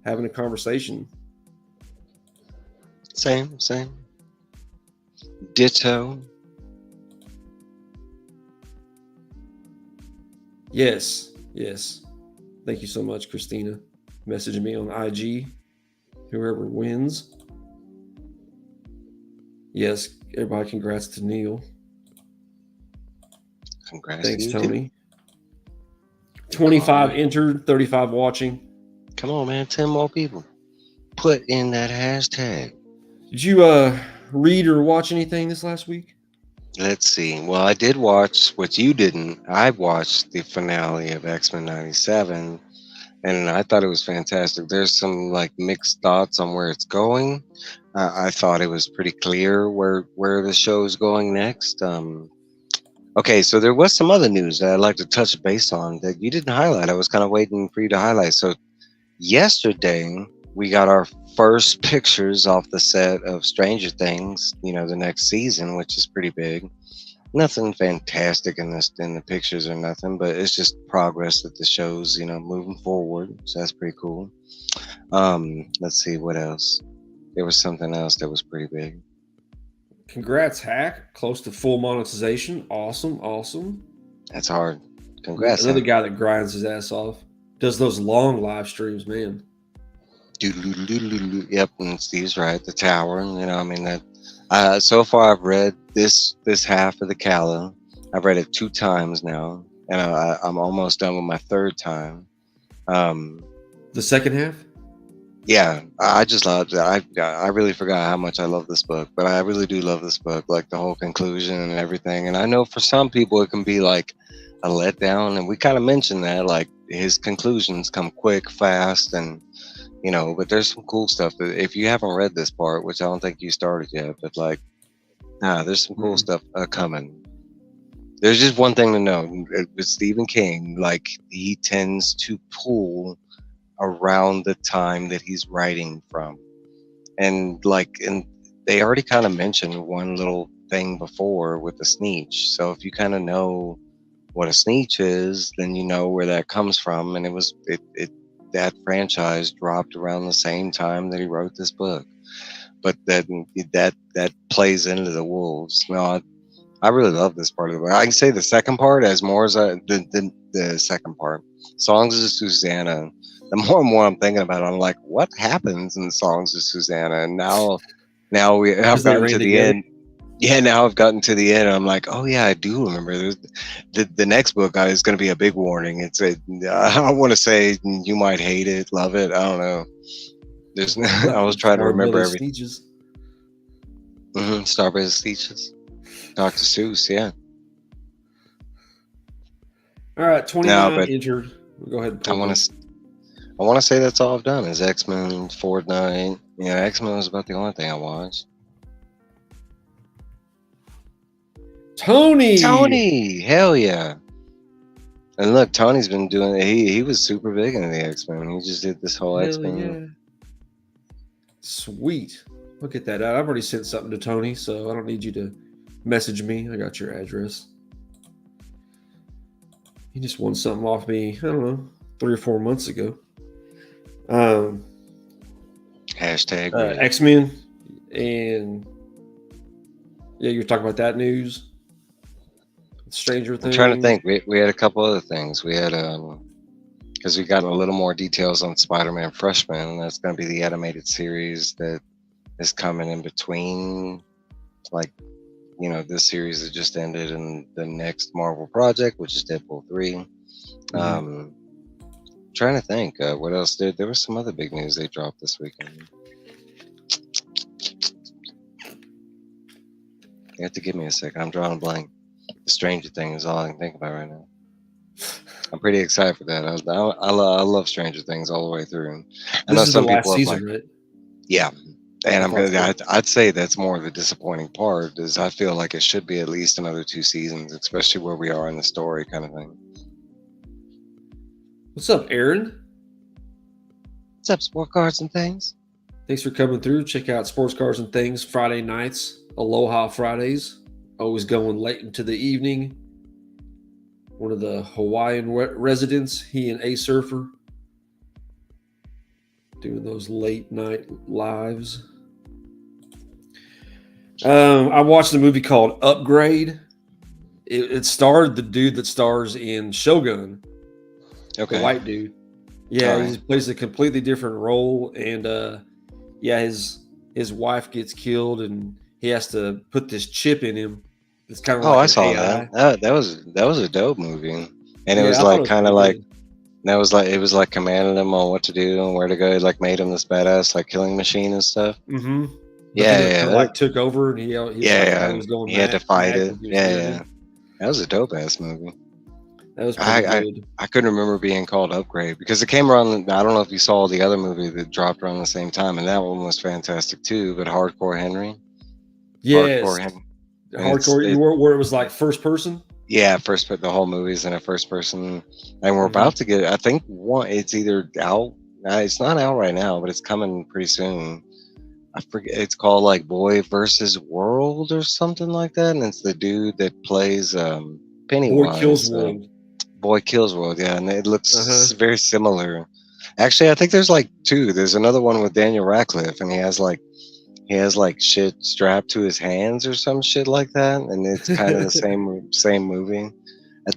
having a conversation. Same. Ditto. Yes. Thank you so much, Christina. Messaging me on IG. Whoever wins. Yes, everybody, congrats to Neil. Congrats. Thanks, to you Tony. Too. 25 entered, 35 watching. Come on, man. 10 more people. Put in that hashtag. Did you read or watch anything this last week? Let's see. Well, I did watch what you didn't. I watched the finale of X-Men 97, and I thought it was fantastic. There's some like mixed thoughts on where it's going. I thought it was pretty clear where the show is going next. Okay, so there was some other news that I'd like to touch base on that you didn't highlight. I was kind of waiting for you to highlight. So yesterday we got our first pictures off the set of Stranger Things, you know, the next season, which is pretty big. Nothing fantastic in the pictures or nothing, but it's just progress that the show's, you know, moving forward. So that's pretty cool. Let's see what else. There was something else that was pretty big. Congrats, Hack. Close to full monetization. Awesome. That's hard. Congrats. Another guy that grinds his ass off. Does those long live streams, man. Yep, and Steve's right. The tower, you know, I mean that. So far, I've read this half of the Kala. I've read it 2 times now, and I'm almost done with my 3rd time. The second half. Yeah, I just loved it. I really forgot how much I love this book, but I really do love this book, like the whole conclusion and everything. And I know for some people it can be like a letdown, and we kind of mentioned that, like his conclusions come quick, fast, and you know. But there's some cool stuff that if you haven't read this part, which I don't think you started yet, but like, there's some cool stuff coming. There's just one thing to know with Stephen King, like he tends to pull around the time that he's writing from, and they already kind of mentioned one little thing before with the Sneetch. So if you kind of know what a Sneetch is, then you know where that comes from. And that franchise dropped around the same time that he wrote this book, but that plays into the wolves. No, I really love this part of the book. I can say the second part as more as the second part, Songs of Susanna. The more and more I'm thinking about it, I'm like, what happens in Songs of Susanna? And now I've gotten to the end. Yeah, now I've gotten to the end. And I'm like, oh yeah, I do remember. The next book is going to be a big warning. I want to say you might hate it, love it. I don't know. I was trying to remember everything. Starbase Speeches. Dr. Seuss, yeah. All right, 29 entered. Go ahead. I want to say that's all I've done is X-Men, Fortnite. Yeah, X-Men was about the only thing I watched. Tony, hell yeah! And look, Tony's been doing it. He was super big into the X-Men. He just did this whole X-Men. Yeah. Sweet. Look at that. I've already sent something to Tony, so I don't need you to message me. I got your address. He just won something off me, I don't know, 3 or 4 months ago. Hashtag X-Men. And yeah, you're talking about that news. Stranger I'm Things. trying to think. We had a couple other things. We had because we got a little more details on Spider-Man Freshman. That's going to be the animated series that is coming in between, like, you know, this series that just ended and the next Marvel project, which is Deadpool 3. Trying to think what else there was some other big news they dropped this weekend. You have to give me a second. I'm drawing a blank. The Stranger Thing is all I can think about right now. I'm pretty excited for that. I love Stranger Things all the way through. I know This is the some last people have season, like, right? yeah, and I I'm thought gonna. so. I'd say that's more of the disappointing part. Is I feel like it should be at least another 2 seasons, especially where we are in the story, kind of thing. What's up, Aaron? What's up, Sport Cards and Things? Thanks for coming through. Check out Sports Cars and Things Friday nights, Aloha Fridays. Always going late into the evening. One of the Hawaiian residents, he and A Surfer, doing those late night lives. I watched a movie called Upgrade. It starred the dude that stars in Shogun, Okay. the white dude. Yeah, All he right. plays a completely different role, and yeah, his wife gets killed, and he has to put this chip in him. It's kind of Oh, like I an saw AI. that. That was a dope movie, and it Yeah, was I thought it like was kind of pretty like good. that was like it was like commanding him on what to do and where to go. It like made him this badass like killing machine and stuff. Mm-hmm. But Yeah, then it yeah, kind of like took over, and he was yeah, like yeah. always going He had to mad fight it. because he was Yeah, winning. yeah. That was a dope ass movie. That was pretty good. I couldn't remember being called Upgrade because it came around. I don't know if you saw the other movie that dropped around the same time, and that one was fantastic too. But Hardcore Henry, Yes, Hardcore Henry, and hardcore. Where it was like first person. yeah, first the whole movie's in a first person, and we're Mm-hmm. about to get. I think one. It's either out. It's not out right now, but it's coming pretty soon. I forget. It's called like Boy versus World or something like that, and it's the dude that plays Boy Kills Pennywise. World. Boy Kills World, yeah, and it Uh huh. looks very similar. Actually, I think there's like 2. There's another one with Daniel Radcliffe, and he has like shit strapped to his hands or some shit like that, and it's kind of the same movie.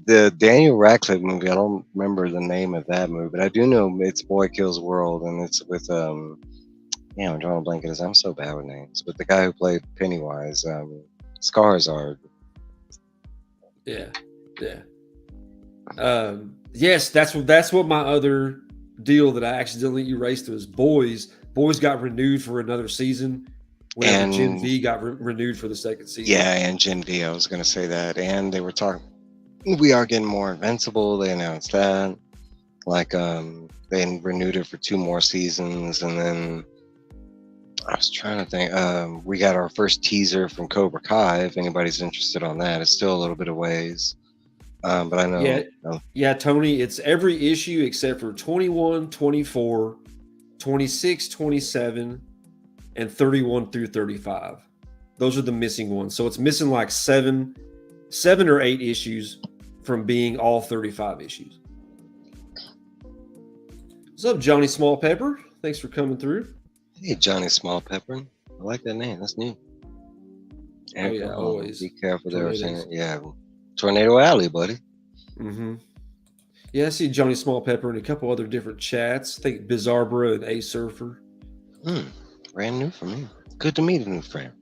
The Daniel Radcliffe movie, I don't remember the name of that movie, but I do know it's Boy Kills World, and it's with yeah, I'm drawing a blank. I'm so bad with names, but the guy who played Pennywise, Skarsgård. Yeah, yeah. Yes, that's what my other deal that I accidentally erased was Boys. Boys got renewed for another season. Whenever Gen And V got renewed for the second season. yeah, and Gen V, I was gonna say that, and they were talking. We are getting more Invincible. They announced that. Like, they renewed it for 2 more seasons, and then I was trying to think. We got our first teaser from Cobra Kai. If anybody's interested on that, it's still a little bit of ways. But I know. Yeah, Tony, it's every issue except for 21, 24, 26, 27, and 31 through 35. Those are the missing ones. So it's missing like seven or 8 issues from being all 35 issues. What's up, Johnny Small Pepper? Thanks for coming through. Hey, Johnny Small Pepper. I like that name. That's new. Oh yeah, always. Be careful there. Tornadoes. Yeah, Tornado Alley, buddy. Mm-hmm. Yeah, I see Johnny Small Pepper and a couple other different chats. I think Bizarbra and A Surfer. Brand new for me. Good to meet a new friend.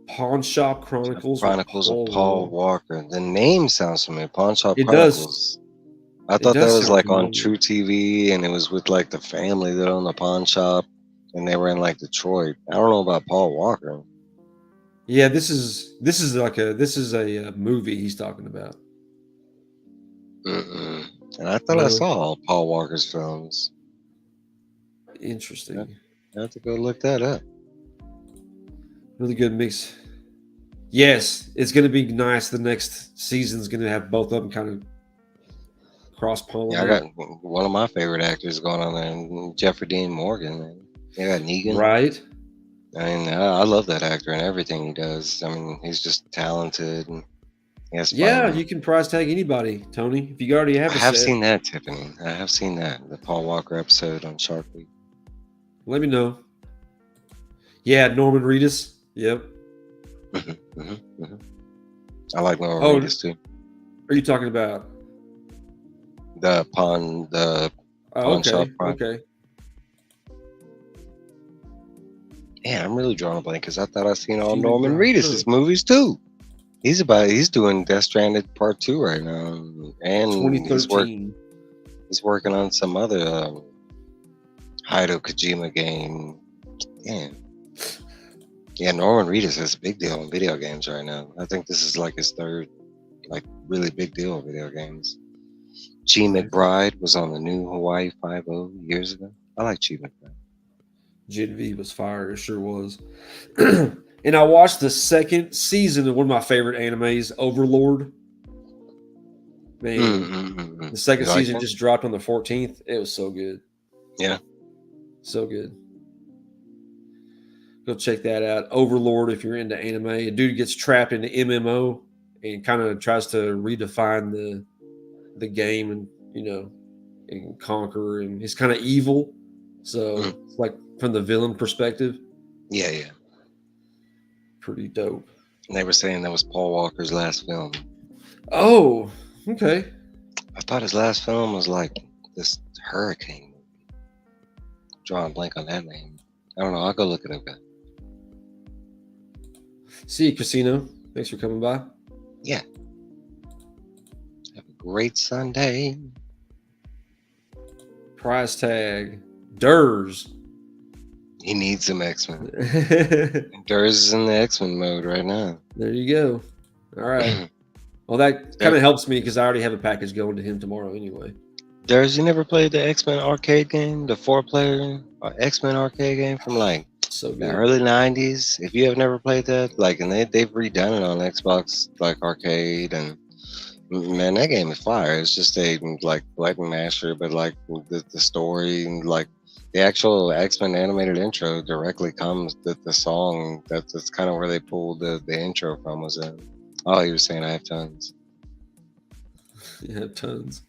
Pawn Shop Chronicles. Of Paul Walker. The name sounds familiar. Pawn Shop It Chronicles. does. I thought that was sound like familiar. on True TV, and it was with like the family that owned the pawn shop, and they were in like Detroit. I don't know about Paul Walker. Yeah, this is a movie he's talking about. And I thought I saw all Paul Walker's films. Interesting. I have to go look that up. Really good mix. Yes, it's going to be nice. The next season's going to have both of them kind of cross-pollinate. Yeah, I got one of my favorite actors going on there, Jeffrey Dean Morgan. Man. You got Negan. Right. I mean, I love that actor and everything he does. I mean, he's just talented. And you can prize tag anybody, Tony. If you already have I have seen that, Tiffany. I have seen that. The Paul Walker episode on Shark Week. Let me know. Yeah, Norman Reedus. Yep. I like Norman Reedus too. Are you talking about? The pawn shop. Okay. Yeah, I'm really drawing a blank because I thought I seen all Cheetah Norman Grind. Reedus' movies too. He's doing Death Stranded Part 2 right now, and 2013. he's working on some other Hideo Kojima game. Damn. Yeah, Norman Reedus is a big deal in video games right now. I think this is like his third, like, really big deal in video games. Chi McBride was on the new Hawaii Five-0 years ago. I like Chi McBride. Genevieve was fire. It sure was. And I watched the second season of one of my favorite animes, Overlord. Man, the second season just dropped on the 14th. It was so good. Yeah. So good. Go check that out. Overlord, if you're into anime. A dude gets trapped into MMO and kind of tries to redefine the game and, and conquer. And he's kind of evil. So it's like from the villain perspective. Yeah. Pretty dope. And they were saying that was Paul Walker's last film. Oh, okay. I thought his last film was like this Hurricane movie. Drawing a blank on that name. I don't know. I'll go look it up. See you, Casino. Thanks for coming by. Yeah. Have a great Sunday. Price tag. Durs. He needs some X-Men. Durs is in the X-Men mode right now. There you go. All right. Well, that kind of helps me because I already have a package going to him tomorrow anyway. Durs, you never played the X-Men arcade game? The 4-player X-Men arcade game from like the early 90s? If you have never played that, like, and they've redone it on Xbox, like, arcade, and man, that game is fire. It's just a like button masher, but like the story and like the actual X-Men animated intro directly comes the song. That's kind of where they pulled the intro from. Was in. Oh, he was saying I have tons. You have tons.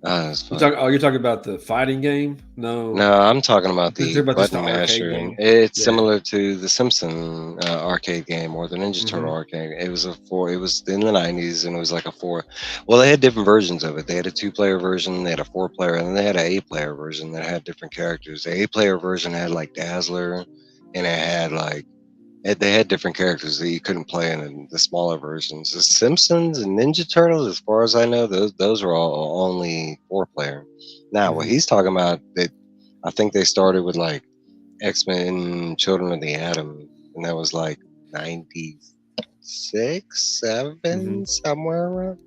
You're talking about the fighting game? No, I'm talking about the button masher. It's similar to the Simpson arcade game or the Ninja Turtle arcade. It was It was in the 90s, and it was like a 4. Well, they had different versions of it. They had a 2-player version, they had a 4-player, and then they had an 8-player version that had different characters. The 8-player version had like Dazzler, and it had like they had different characters that you couldn't play in the smaller versions. The Simpsons and Ninja Turtles, as far as I know, those were all only 4-player. Now, what he's talking about, that I think they started with like X-Men Children of the Atom, and that was like 96, 7, somewhere around.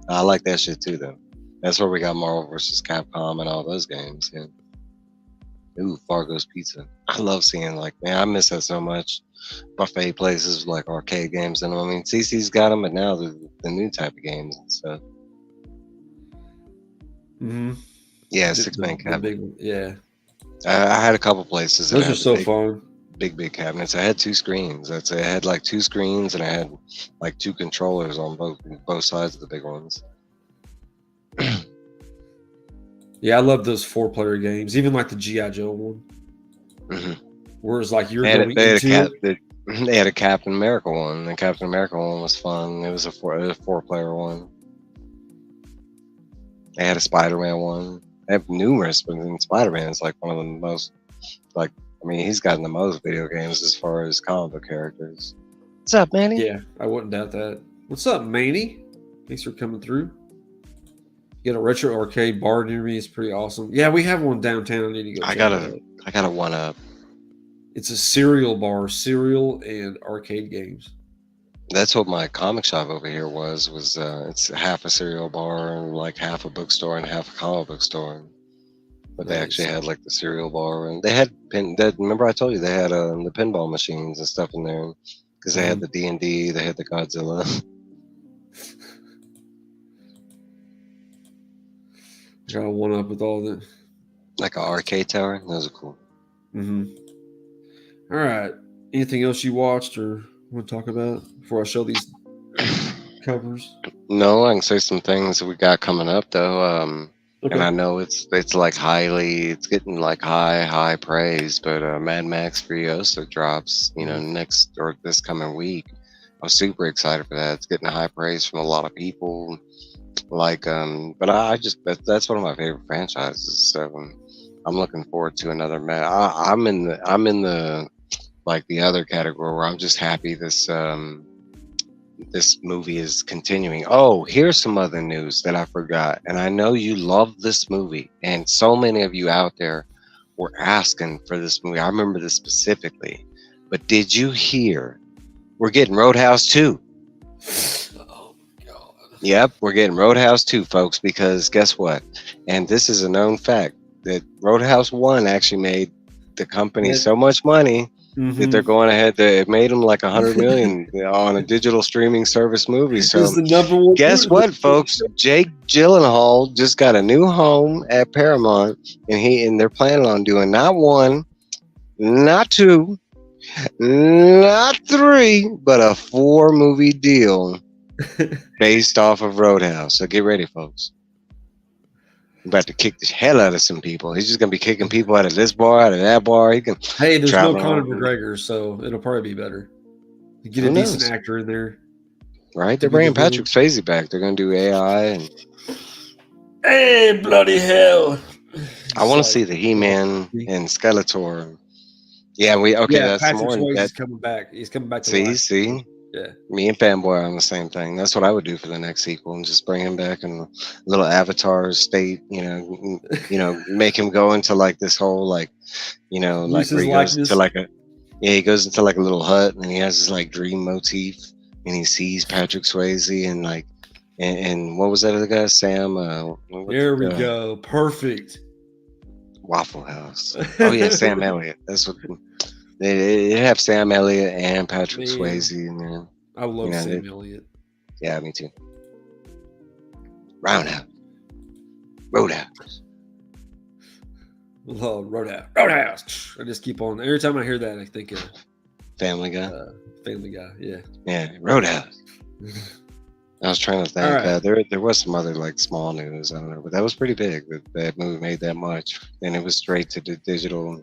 I like that shit too, though. That's where we got Marvel vs. Capcom and all those games. Yeah. Ooh, Fargo's Pizza. I love seeing, like, man, I miss that so much. Buffet places like arcade games, and I mean, CC's got them, but now the new type of games and stuff. Yeah, 6-man cabinet. Yeah, I had a couple places. Those are so fun. Big cabinets. I had 2 screens. I had like 2 screens, and I had like 2 controllers on both sides of the big ones. Yeah, I love those 4-player games, even like the G.I. Joe one. Whereas like you're going they had a Captain America one. The Captain America one was fun. It was a 4-player one. They had a Spider-Man one. They have numerous, but Spider-Man is like one of the most, like, I mean, he's gotten the most video games as far as comic book characters. What's up, Manny? Yeah, I wouldn't doubt that. What's up, Manny? Thanks for coming through. Get a retro arcade bar near me. It's pretty awesome. Yeah, we have one downtown. I need to go. I got a one up. It's a cereal bar, cereal and arcade games. That's what my comic shop over here was it's half a cereal bar and like half a bookstore and half a comic book store. But they actually had like the cereal bar, and they had remember I told you they had the pinball machines and stuff in there because they had the D&D, they had the Godzilla. Got a one up with all the like an arcade tower. Those are cool. All right. Anything else you watched or want to talk about before I show these covers? No, I can say some things that we got coming up though. Okay. And I know it's like it's getting like high praise, but Mad Max Furiosa drops, next or this coming week. I'm super excited for that. It's getting high praise from a lot of people. Like, but I just that's one of my favorite franchises. So I'm looking forward to another man. I'm in the like the other category where I'm just happy this movie is continuing. Oh, here's some other news that I forgot. And I know you love this movie, and so many of you out there were asking for this movie. I remember this specifically. But did you hear we're getting Roadhouse 2? Oh my god. Yep, we're getting Roadhouse 2, folks, because guess what? And this is a known fact that Roadhouse 1 actually made the company so much money that they're going ahead. It made them like $100 million on a digital streaming service movie. So It's the number one. guess what, folks? Jake Gyllenhaal just got a new home at Paramount, and they're planning on doing not one, not two, not three, but a 4-movie deal based off of Roadhouse. So get ready, folks. I'm about to kick the hell out of some people. He's just gonna be kicking people out of this bar, out of that bar. He can. Hey, there's no travel Conor on. McGregor, so it'll probably be better. You get Who a decent knows? actor in there. Right? They're bringing Patrick Swayze back. They're gonna do AI, and Hey, bloody hell! I want to see the He-Man and Skeletor. Yeah, that's Patrick more. Swayze is coming back. He's coming back to life. See. Yeah. Me and Fanboy are on the same thing. That's what I would do for the next sequel, and just bring him back in a little Avatar state. Make him go into like this whole like where he goes into like he goes into like a little hut, and he has this like dream motif, and he sees Patrick Swayze and like and what was that other guy, Sam? There we go. Perfect. Waffle House. Oh yeah, Sam Elliott. That's what. They have Sam Elliott and Patrick Swayze in there. I love Sam Elliott. Yeah, me too. Roadhouse. Love Roadhouse. I just keep on. Every time I hear that, I think of Family Guy. Family Guy. Yeah. Yeah, Roadhouse. I was trying to think. There was some other like small news. I don't know, but that was pretty big. That movie made that much, and it was straight to the digital.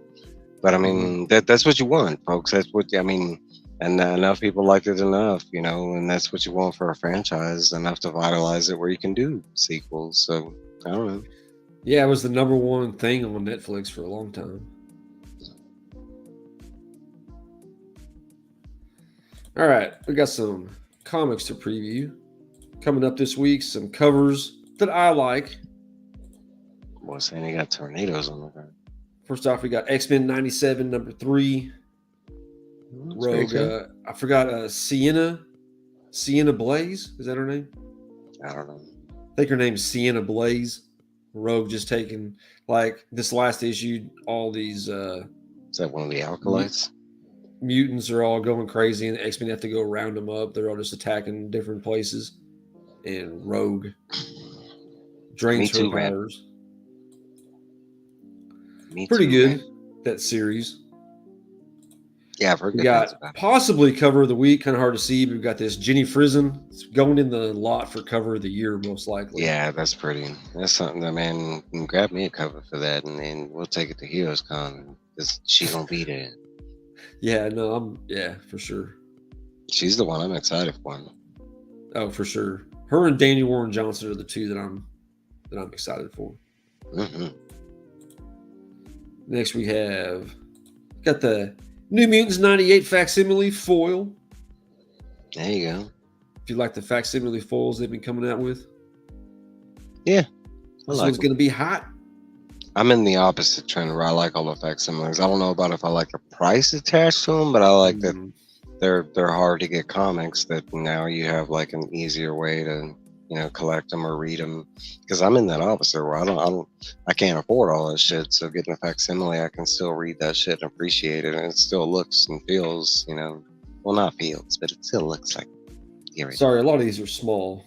But I mean, that's what you want, folks. That's what I mean. And enough people liked it enough, and that's what you want for a franchise, enough to vitalize it where you can do sequels. So I don't know. Yeah, it was the number one thing on Netflix for a long time. All right, we got some comics to preview coming up this week. Some covers that I like. Well, saying he got tornadoes on the ground. First off, we got X-Men 97, number 3. Rogue. I forgot Sienna Blaze. Is that her name? I don't know. I think her name is Sienna Blaze. Rogue just taking, like, this last issue, all these... is that one of the Alkalites? Mutants are all going crazy, and the X-Men have to go round them up. They're all just attacking different places. And Rogue drains her powers. Pretty good, that series. Yeah, I've heard we got possibly cover of the week, kind of hard to see, but we've got this Jenny Frison. It's going in the lot for cover of the year, most likely. Yeah, that's pretty. That's something that, man, grab me a cover for that, and then we'll take it to Heroes Con, because she's going to be there. Yeah, no, for sure. She's the one I'm excited for. Oh, for sure. Her and Daniel Warren Johnson are the two that I'm excited for. Mm-hmm. Next, we got the New Mutants 98 facsimile foil. There you go. If you like the facsimile foils they've been coming out with. Yeah. This one's going to be hot. I'm in the opposite trend where I like all the facsimiles. I don't know about if I like the price attached to them, but I like that they're hard to get comics that now you have like an easier way to collect them or read them, because I'm in that opposite where I can't afford all that shit. So getting a facsimile, I can still read that shit and appreciate it, and it still looks and feels, well, not feels, but it still looks like. Sorry, a lot of these are small.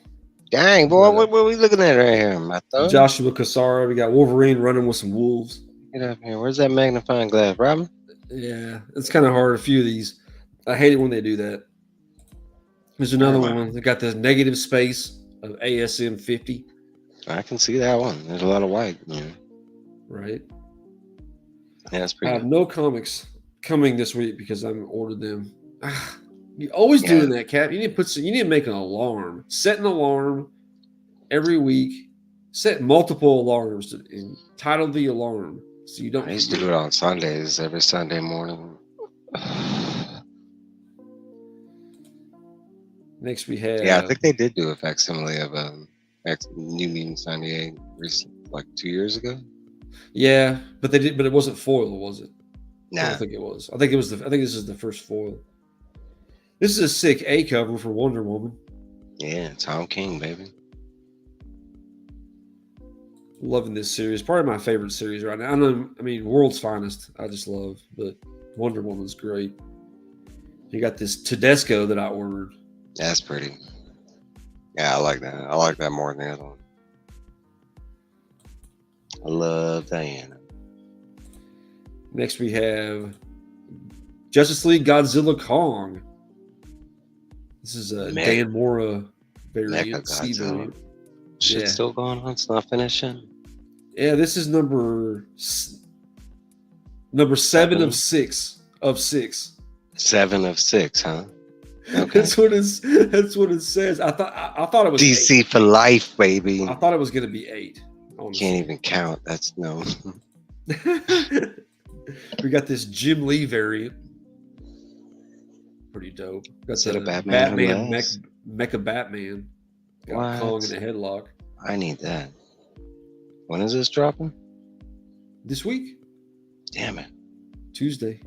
Dang, boy, what are we looking at right here, my thumb? Joshua Cassara. We got Wolverine running with some wolves. Get up here. Where's that magnifying glass, Robin? Yeah, it's kind of hard. A few of these, I hate it when they do that. There's another one. They got this negative space of ASM 50. I can see that one. There's a lot of white. Right. Yeah, that's pretty. I have no comics coming this week because I haven't ordered them. You're always Yeah. doing that, Cap. You need to make an alarm. Set an alarm every week. Set multiple alarms and title the alarm so you don't I used to forget. do it on Sundays, every Sunday morning. Next we have Yeah, I think they did do a facsimile of New Mutants 98 like 2 years ago. yeah, but they did, but it wasn't foil, was it? I Nah. don't think it was. I think this is the first foil. This is a sick A cover for Wonder Woman. Yeah, Tom King, baby. Loving this series. Probably my favorite series right now. I mean, World's Finest, I just love, but Wonder Woman's great. You got this Tedesco that I ordered. That's pretty. Yeah, I like that. I like that more than the other one. I love Diana. Next we have Justice League Godzilla Kong. This is a Dan Mora variant. C variant. Shit's still going on. It's not finishing. Yeah, this is number 7 of 6 of 6. 7 of 6, huh? Okay. That's what it says. I thought it was DC 8. for life, baby. I thought it was going to be 8. Honestly. Can't even count. That's no. We got this Jim Lee variant. Pretty dope. Got Is it the a Batman Mecha Batman. Got What? Kong in a headlock. I need that. When is this dropping? This week? Damn it. Tuesday.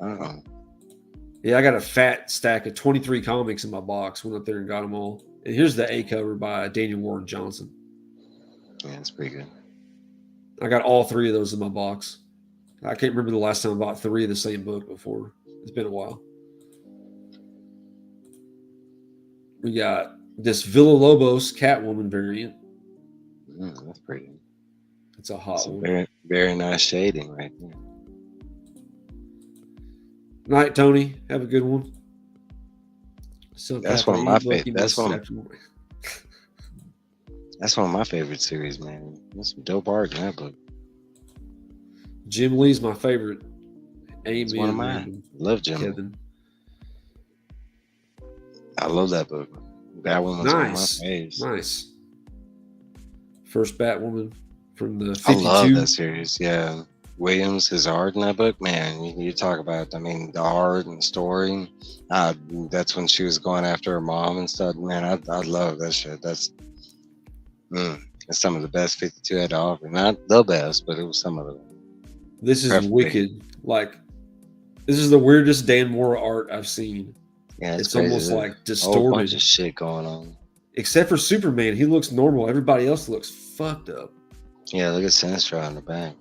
Oh. Yeah, I got a fat stack of 23 comics in my box. Went up there and got them all. And here's the A cover by Daniel Warren Johnson. Yeah, it's pretty good. I got all 3 of those in my box. I can't remember the last time I bought 3 of the same book before. It's been a while. We got this Villa Lobos Catwoman variant. That's pretty good. It's a hot one. Very, very nice shading right there. Night, Tony. Have a good one. So That's one of my favorite. That's one of my favorite series, man. That's some dope art in that book. Jim Lee's my favorite. It's one of mine. Love Jim. Kevin. I love that book. Batwoman's one of my faves. Nice. First Batwoman from the 52. I love that series. Yeah. Williams, his art in that book, man, you talk about, I mean, the art and the story. That's when she was going after her mom and stuff. Man, I love that shit. That's some of the best 52 had to offer. Not the best, but it was some of them. This is wicked. Like, this is the weirdest Dan Mora art I've seen. Yeah, it's almost like distorted. A whole bunch of shit going on. Except for Superman, he looks normal. Everybody else looks fucked up. Yeah, look at Sinestro on the back.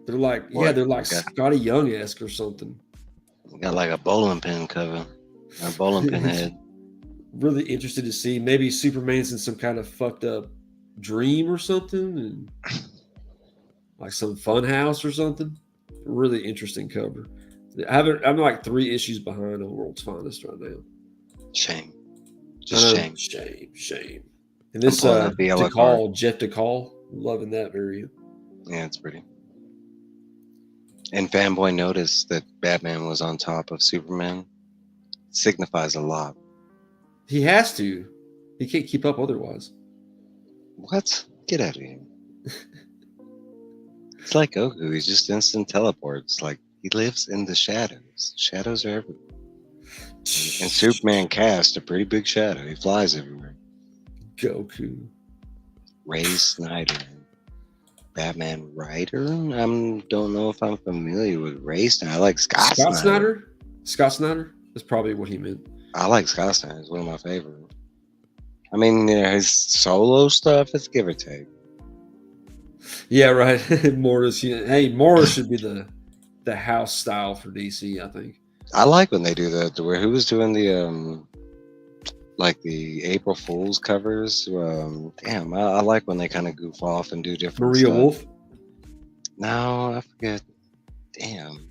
They're like, they're like Scotty Young-esque or something. Got like a bowling pin cover, a bowling pin head. Really interested to see. Maybe Superman's in some kind of fucked up dream or something, and like some fun house or something. Really interesting cover. I'm like 3 issues behind on World's Finest right now. Shame. Just shame. Shame. And this Jeff DeCall, loving that variant. Yeah, it's pretty. And Fanboy noticed that Batman was on top of Superman. Signifies a lot. He has to. He can't keep up otherwise. What? Get out of here. It's like Goku. He's just instant teleports. Like, he lives in the shadows. Shadows are everywhere. And Superman cast a pretty big shadow. He flies everywhere. Goku. Ray Snyder. Batman writer? I don't know if I'm familiar with Ray Snyder. I like Scott Snyder. Scott Snyder? That's probably what he meant. I like Scott Snyder. He's one of my favorites. I mean, his solo stuff is give or take. Yeah, right. Morris. Hey, Morris should be the house style for DC, I think. I like when they do that. Where who was doing the like the April Fool's covers? Damn, I like when they kind of goof off and do different Maria stuff. Wolf? No, I forget. Damn.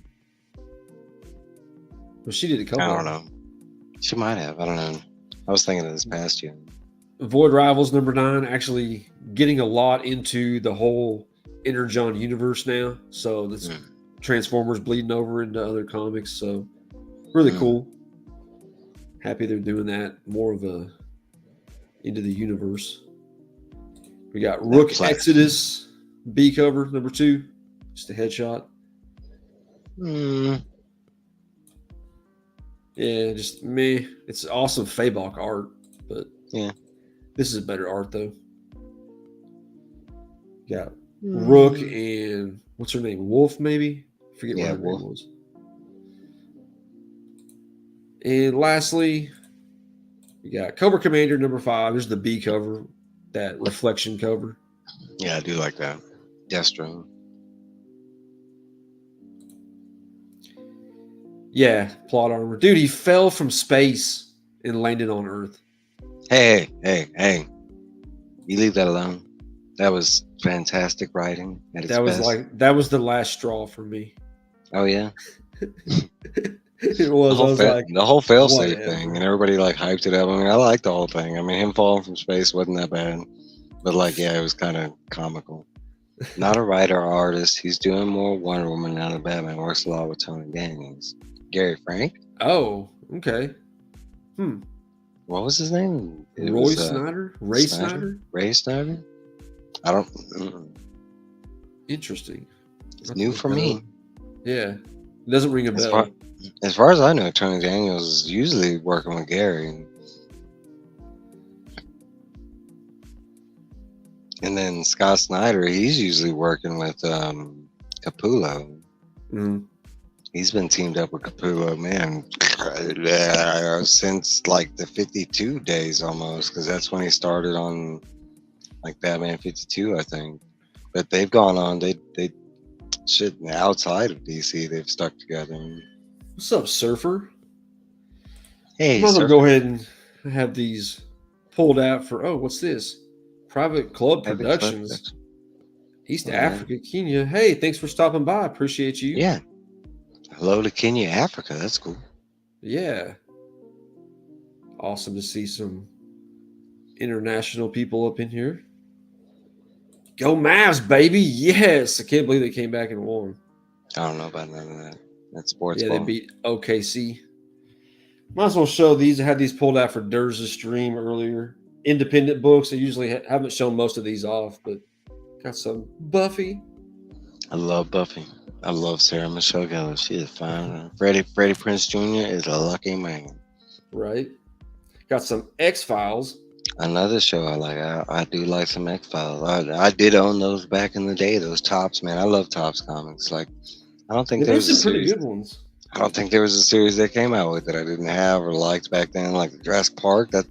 Well, she did a couple. I don't know. She might have. I don't know. I was thinking of this past year. Void Rivals #9 actually getting a lot into the whole Energon universe now. So this Transformers bleeding over into other comics. So really cool. Happy they're doing that more of a into the universe. We got Rook Exodus B cover number 2, just a headshot. Yeah, just me. It's awesome Fabok art, but yeah, this is better art though. Got Rook and what's her name? Wolf, maybe? I forget what her name was. And lastly, we got Cobra Commander number 5. There's the B cover, that reflection cover. Yeah, I do like that. Destro. Yeah, plot armor. Dude, he fell from space and landed on Earth. Hey. You leave that alone. That was fantastic writing. That was the last straw for me. Oh yeah. It was. The whole failsafe thing, and everybody like hyped it up. I mean, I liked the whole thing. I mean, him falling from space wasn't that bad, but like, yeah, it was kind of comical. Not a writer or artist. He's doing more Wonder Woman now than Batman. Works a lot with Tony Daniels. Gary Frank. Oh, okay. What was his name? Snyder? Ray Snyder? Ray Snyder? I don't. Interesting. It's new for me. Yeah. It doesn't ring a bell. As far as I know, Tony Daniels is usually working with Gary. And then Scott Snyder, he's usually working with Capullo. He's been teamed up with Capullo, man, since like the 52 days almost, because that's when he started on like Batman 52, I think. But they've gone on, they shit outside of DC, they've stuck together. What's up, Surfer? Hey, I'm gonna go ahead and have these pulled out for what's this? Private Club Productions. East Africa, Kenya. Hey, thanks for stopping by. Appreciate you. Yeah. Hello to Kenya, Africa. That's cool. Yeah. Awesome to see some international people up in here. Go Mavs, baby. Yes. I can't believe they came back and won. I don't know about none of that. That's sports ball. They beat OKC. Might as well show these. I had these pulled out for Durz's stream earlier. Independent books. I usually haven't shown most of these off, but got some Buffy. I love Buffy. I love Sarah Michelle Gellar. She is fine. Freddie Prinze Jr. is a lucky man. Right. Got some X-Files. Another show I like. I do like some X-Files. I did own those back in the day. Those Topps, man. I love Topps comics. Like, I don't think there's some pretty good ones. I don't think there was a series that came out with that I didn't have or liked back then, like Jurassic Park. And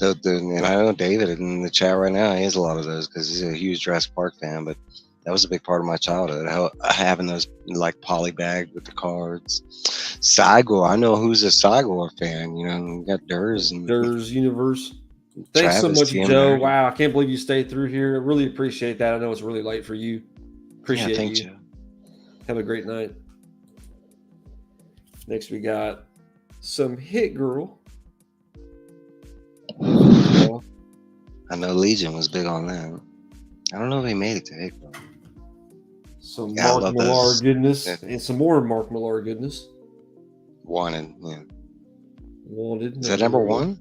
I know David in the chat right now, he has a lot of those because he's a huge Jurassic Park fan, but that was a big part of my childhood, having those like poly bag with the cards. Cygor, I know who's a Cygor fan. You know, we got Durs and Durs Universe. Thanks Travis, so much, Joe. Wow, I can't believe you stayed through here. I really appreciate that. I know it's really late for you. Appreciate you. Joe. Have a great night. Next, we got some Hit Girl. I know Legion was big on that. I don't know if he made it to Hit Girl. Some Mark Millar goodness and some more Mark Millar goodness. Wanted. Is that number 1?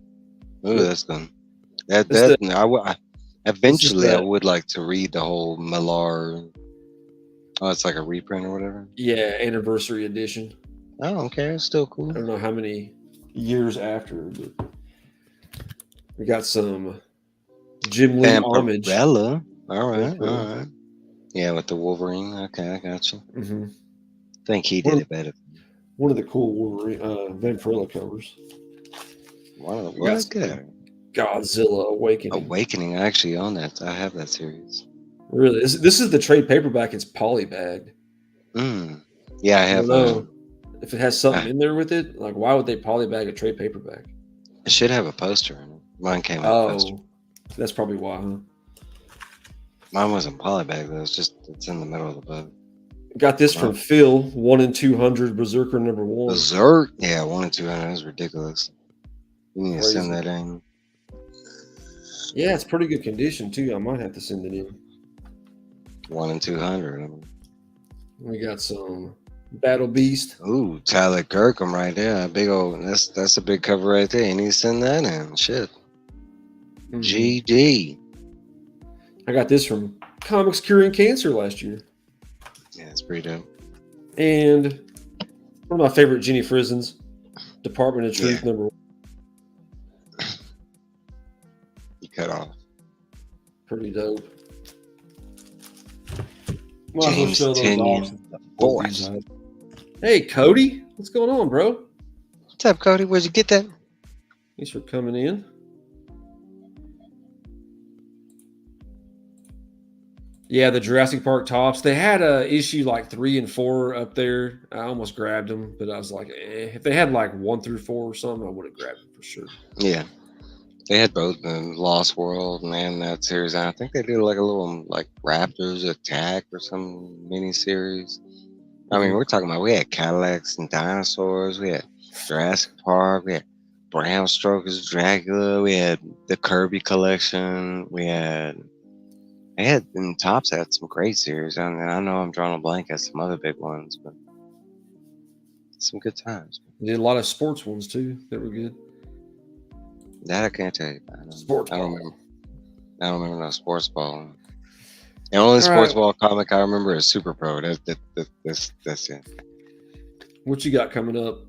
Oh, that's good. Eventually, I would like to read the whole Millar. Oh, it's like a reprint or whatever. Yeah, anniversary edition. I don't care. It's still cool. I don't know how many years after, but we got some Jim Lee homage. All right. Yeah, with the Wolverine. Okay, I got you. Mm-hmm. I think he did it better. One of the cool Wolverine Vampirella covers. Wow, good. Godzilla Awakening. Awakening, I actually own that. I have that series. Really? This is the trade paperback. It's polybagged. Yeah, I have. If it has something in there with it, like why would they polybag a trade paperback? It should have a poster in it. Mine came with a poster. That's probably why, huh? Mine wasn't polybagged though. It's in the middle of the book. Got this from Phil. 1 in 200 Berserker number 1. Berserk? Yeah, 1 in 200 is ridiculous. You need to send that in. Yeah, it's pretty good condition too. I might have to send it in. 1 in 200. We got some Battle Beast. Ooh, Tyler Kirkham right there. A big old that's a big cover right there. You need to send that in. Shit. GD. I got this from Comics Curing Cancer last year. Yeah, it's pretty dope. And one of my favorite Jenny Frizzens, Department of Truth Yeah. #1. You cut off. Pretty dope. James Tinian, voice. Hey, Cody. What's going on, bro? What's up, Cody? Where'd you get that? Thanks for coming in. Yeah, the Jurassic Park tops. They had issue like 3 and 4 up there. I almost grabbed them, but I was like, if they had like 1 through 4 or something, I would have grabbed them for sure. Yeah. They had both the Lost World and that series. And I think they did like a little like Raptors Attack or some mini series. I mean, we're talking about we had Cadillacs and dinosaurs. We had Jurassic Park. We had Bram Stoker's Dracula. We had the Kirby collection. They had in Tops had some great series. I mean, I know I'm drawing a blank at some other big ones, but some good times. They did a lot of sports ones too that were good. That I can't tell you about. Sports I don't ball. remember no sports ball. The only sports ball comic I remember is Super Pro. That's it. What you got coming up?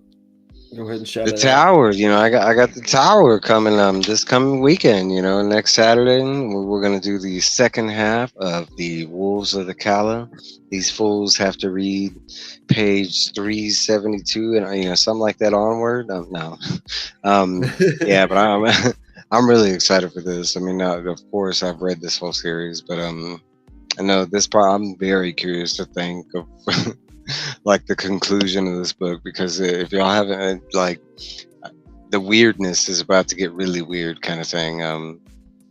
Go ahead and shout The it Tower. I got the Tower coming this coming weekend. Next Saturday we're gonna do the second half of the Wolves of the Kala. These fools have to read page 372 and something like that onward. No, yeah, but I'm really excited for this. I mean, of course I've read this whole series, but I know this part. I'm very curious to think of like the conclusion of this book, because if y'all haven't the weirdness is about to get really weird, kind of thing.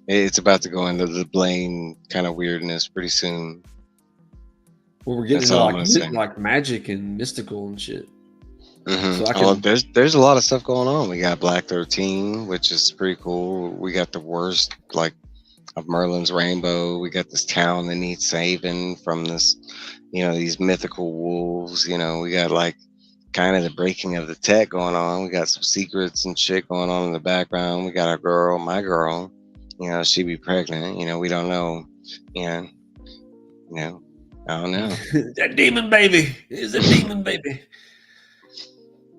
It's about to go into the Blaine kind of weirdness pretty soon. Well, we're getting like magic and mystical and shit. So there's a lot of stuff going on. We got Black 13, which is pretty cool. We got the worst of Merlin's Rainbow. We got this town that needs saving from this, these mythical wolves. We got kind of the breaking of the tech going on. We got some secrets and shit going on in the background. We got my girl, she be pregnant. We don't know. I don't know. That demon baby is a demon baby.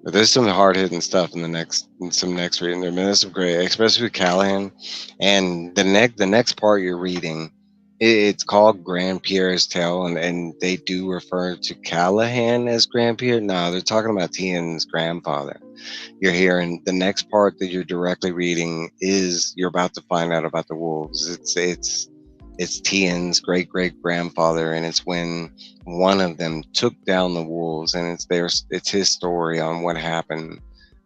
But there's some hard hitting stuff in some next reading there. I mean, there's some great, especially with Callahan. And the next part you're reading, it's called Grand Pierre's Tale, and they do refer to Callahan as Grand Pierre. No, they're talking about Tian's grandfather. You're hearing the next part that you're directly reading is you're about to find out about the wolves. It's Tian's great grandfather, and it's when one of them took down the wolves, and it's his story on what happened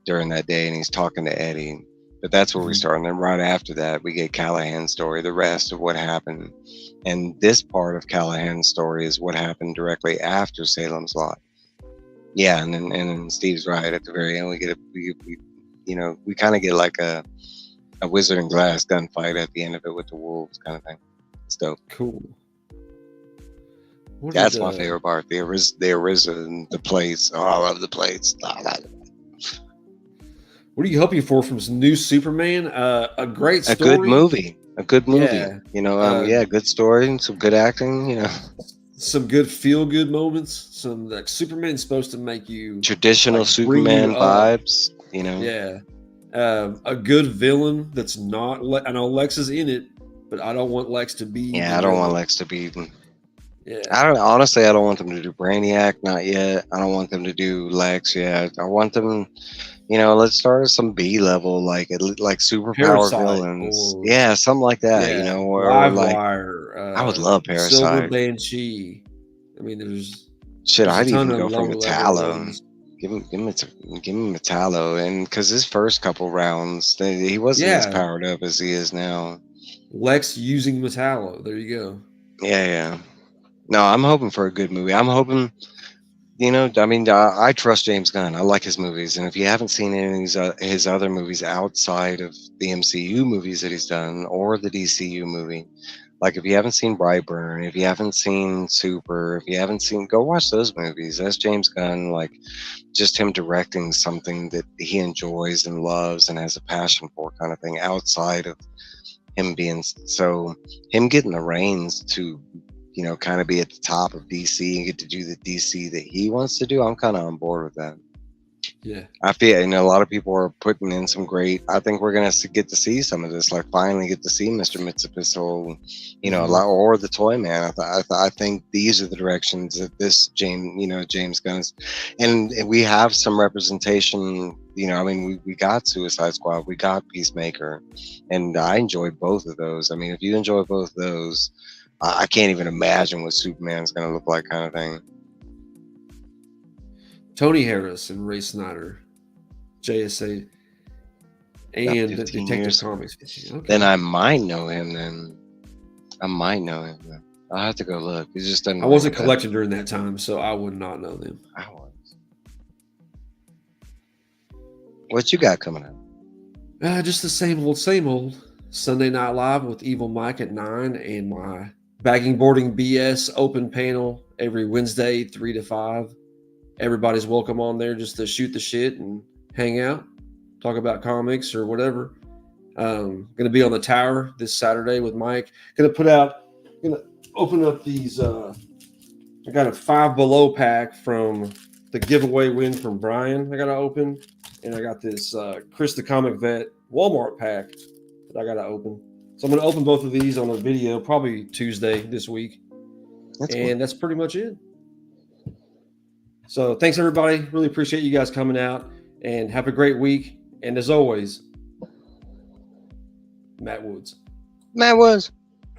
during that day, and he's talking to Eddie. But that's where we start, and then right after that we get Callahan's story, the rest of what happened. And this part of Callahan's story is what happened directly after Salem's Lot. Yeah, and then Steve's right, at the very end we kind of get like a Wizard and Glass gunfight at the end of it with the wolves, kind of thing. It's dope. Cool. That's my favorite part. The arisen, the plates. Oh, I love the plates. What are you hoping for from new Superman? A great story. A good movie. Yeah. Good story and some good acting. Some good feel-good moments. Some Superman's supposed to make you traditional Superman vibes. Yeah. A good villain that's not. I know Lex is in it, but I don't want Lex to be. Yeah, I don't want Lex to be. Yeah. I don't want them to do Brainiac, not yet. I don't want them to do Lex yet. I want them, let's start at some B level, like superpower villains. Yeah, something like that. Yeah. Or Livewire. I would love Parasite. Silver Banshee. I mean, there's shit. I'd even go for Metallo. Give him Metallo, and because his first couple rounds, he wasn't as powered up as he is now. Lex using Metallo. There you go. Yeah. No, I'm hoping for a good movie. I'm hoping You know, I mean, I trust James Gunn. I like his movies, and if you haven't seen any of his other movies outside of the MCU movies that he's done or the DCU movie, like if you haven't seen Brightburn, if you haven't seen Super, if you haven't seen, go watch those movies. That's James Gunn, like just him directing something that he enjoys and loves and has a passion for, kind of thing. Outside of him being so, him getting the reins to, you know, kind of be at the top of DC and get to do the DC that he wants to do, I'm kind of on board with that. Yeah, I feel, you know, a lot of people are putting in some great. I think we're gonna get to see some of this, like finally get to see Mr. Mitsubishi, you know, a lot, or the Toy Man. I think these are the directions that this James Gunn's, and we have some representation. You know, I mean, we got Suicide Squad, we got Peacemaker, and I enjoyed both of those. I mean, if you enjoy both of those, I can't even imagine what Superman's gonna look like, kind of thing. Tony Harris and Ray Snyder, JSA, and Detective Comics. Okay. Then I might know him. I'll have to go look. It just doesn't. I wasn't collecting during that time, so I would not know them. I was. What you got coming up? Just the same old. Sunday Night Live with Evil Mike at 9, and my Bagging Boarding BS open panel every Wednesday, 3 to 5. Everybody's welcome on there just to shoot the shit and hang out, talk about comics or whatever. Going to be on the tower this Saturday with Mike. Going to open up these. I got a Five Below pack from the giveaway win from Brian. I got to open, and I got this Chris the Comic Vet Walmart pack that I got to open. So I'm going to open both of these on a video, probably Tuesday this week. That's pretty much it. So thanks, everybody. Really appreciate you guys coming out, and have a great week. And as always, Matt Woods.